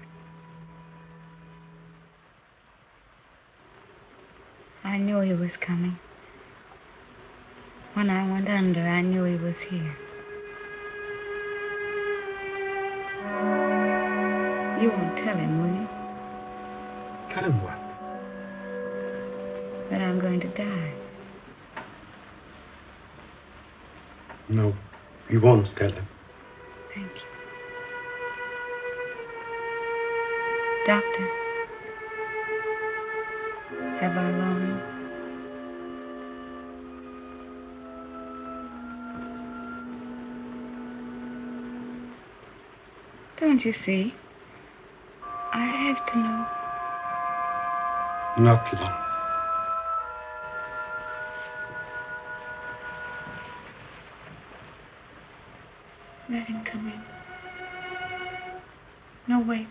I knew he was coming. When I went under, I knew he was here. You won't tell him, will you? Tell him what? That I'm going to die. No, he won't tell him. Thank you. Doctor, have I long? Don't you see? I have to know. Not long. Let him come in. No, wait.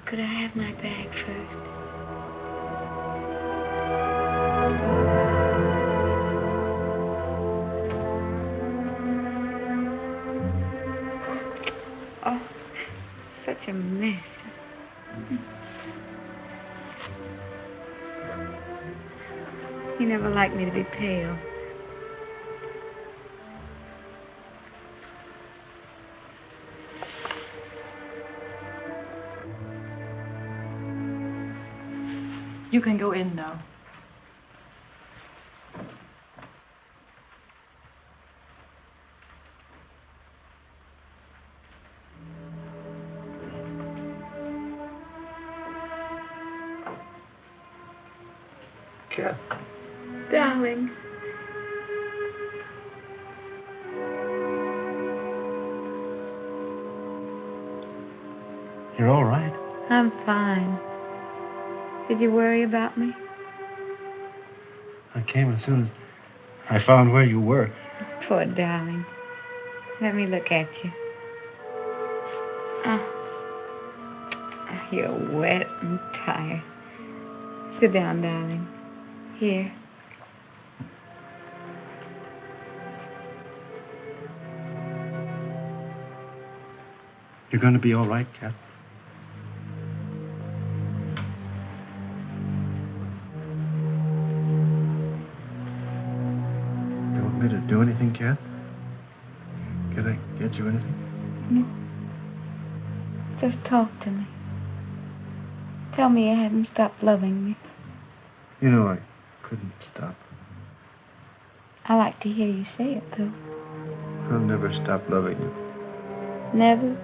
Could I have my bag first? Oh, such a mess. He never liked me to be pale. You can go in now. Cat. Darling. You're all right. I'm fine. Did you worry about me? I came as soon as I found where you were. Poor darling. Let me look at you. Oh, you're wet and tired. Sit down, darling. Here. You're going to be all right, Cat? You want me to do anything, Cat? Can I get you anything? No. Just talk to me. Tell me you haven't stopped loving me. You know I couldn't stop. I like to hear you say it, though. I'll never stop loving you. Never?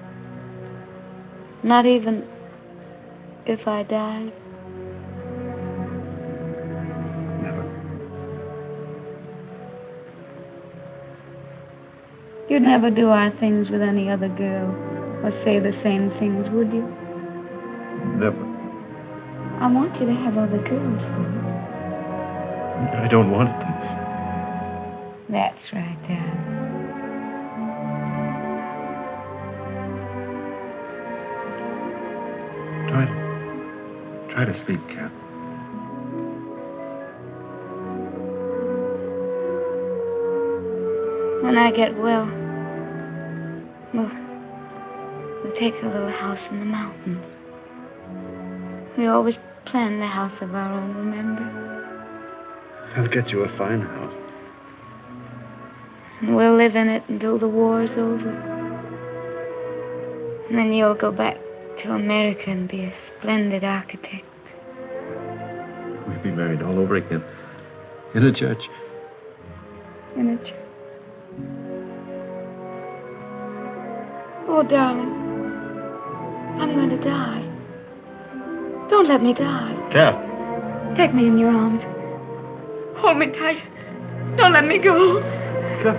Not even if I died? Never. You'd never do our things with any other girl or say the same things, would you? Never. I want you to have other girls, though. I don't want them. That's right, darling. Try to sleep, Cat. When I get well, we'll take a little house in the mountains. We always planned the house of our own, remember? I'll get you a fine house. And we'll live in it until the war's over. And then you'll go back to America and be a splendid architect. We'll be married all over again. In a church. In a church. Oh, darling. I'm going to die. Don't let me die. Cat. Take me in your arms. Hold me tight. Don't let me go. Cat.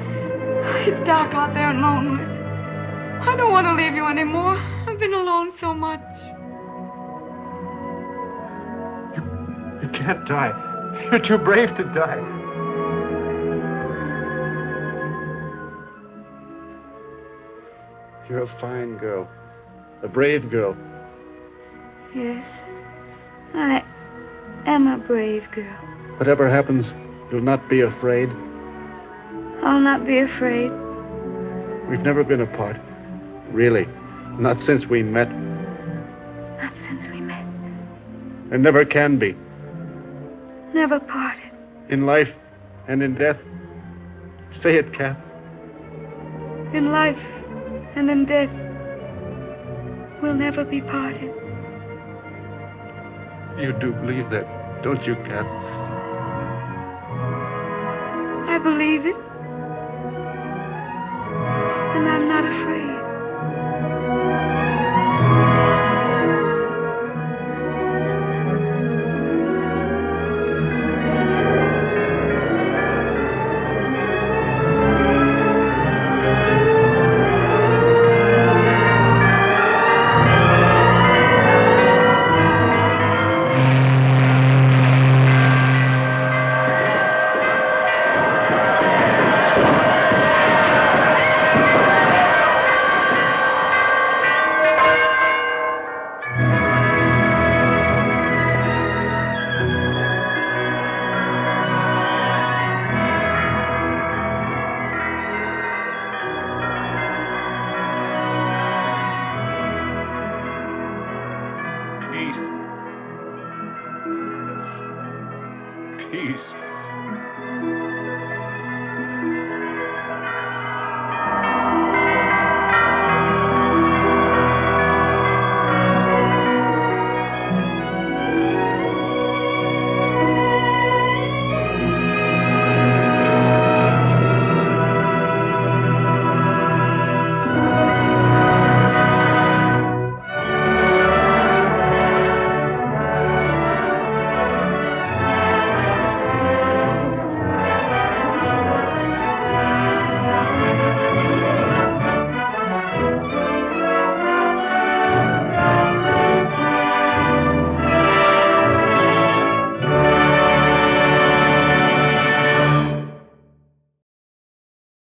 It's dark out there and lonely. I don't want to leave you anymore. I've been alone so much. You can't die. You're too brave to die. You're a fine girl. A brave girl. Yes. I am a brave girl. Whatever happens, you'll not be afraid. I'll not be afraid. We've never been apart. Really. Not since we met. Not since we met. And never can be. Never parted. In life and in death. Say it, Kath. In life and in death, we'll never be parted. You do believe that, don't you, Kath? I believe it. And I'm not afraid. Peace.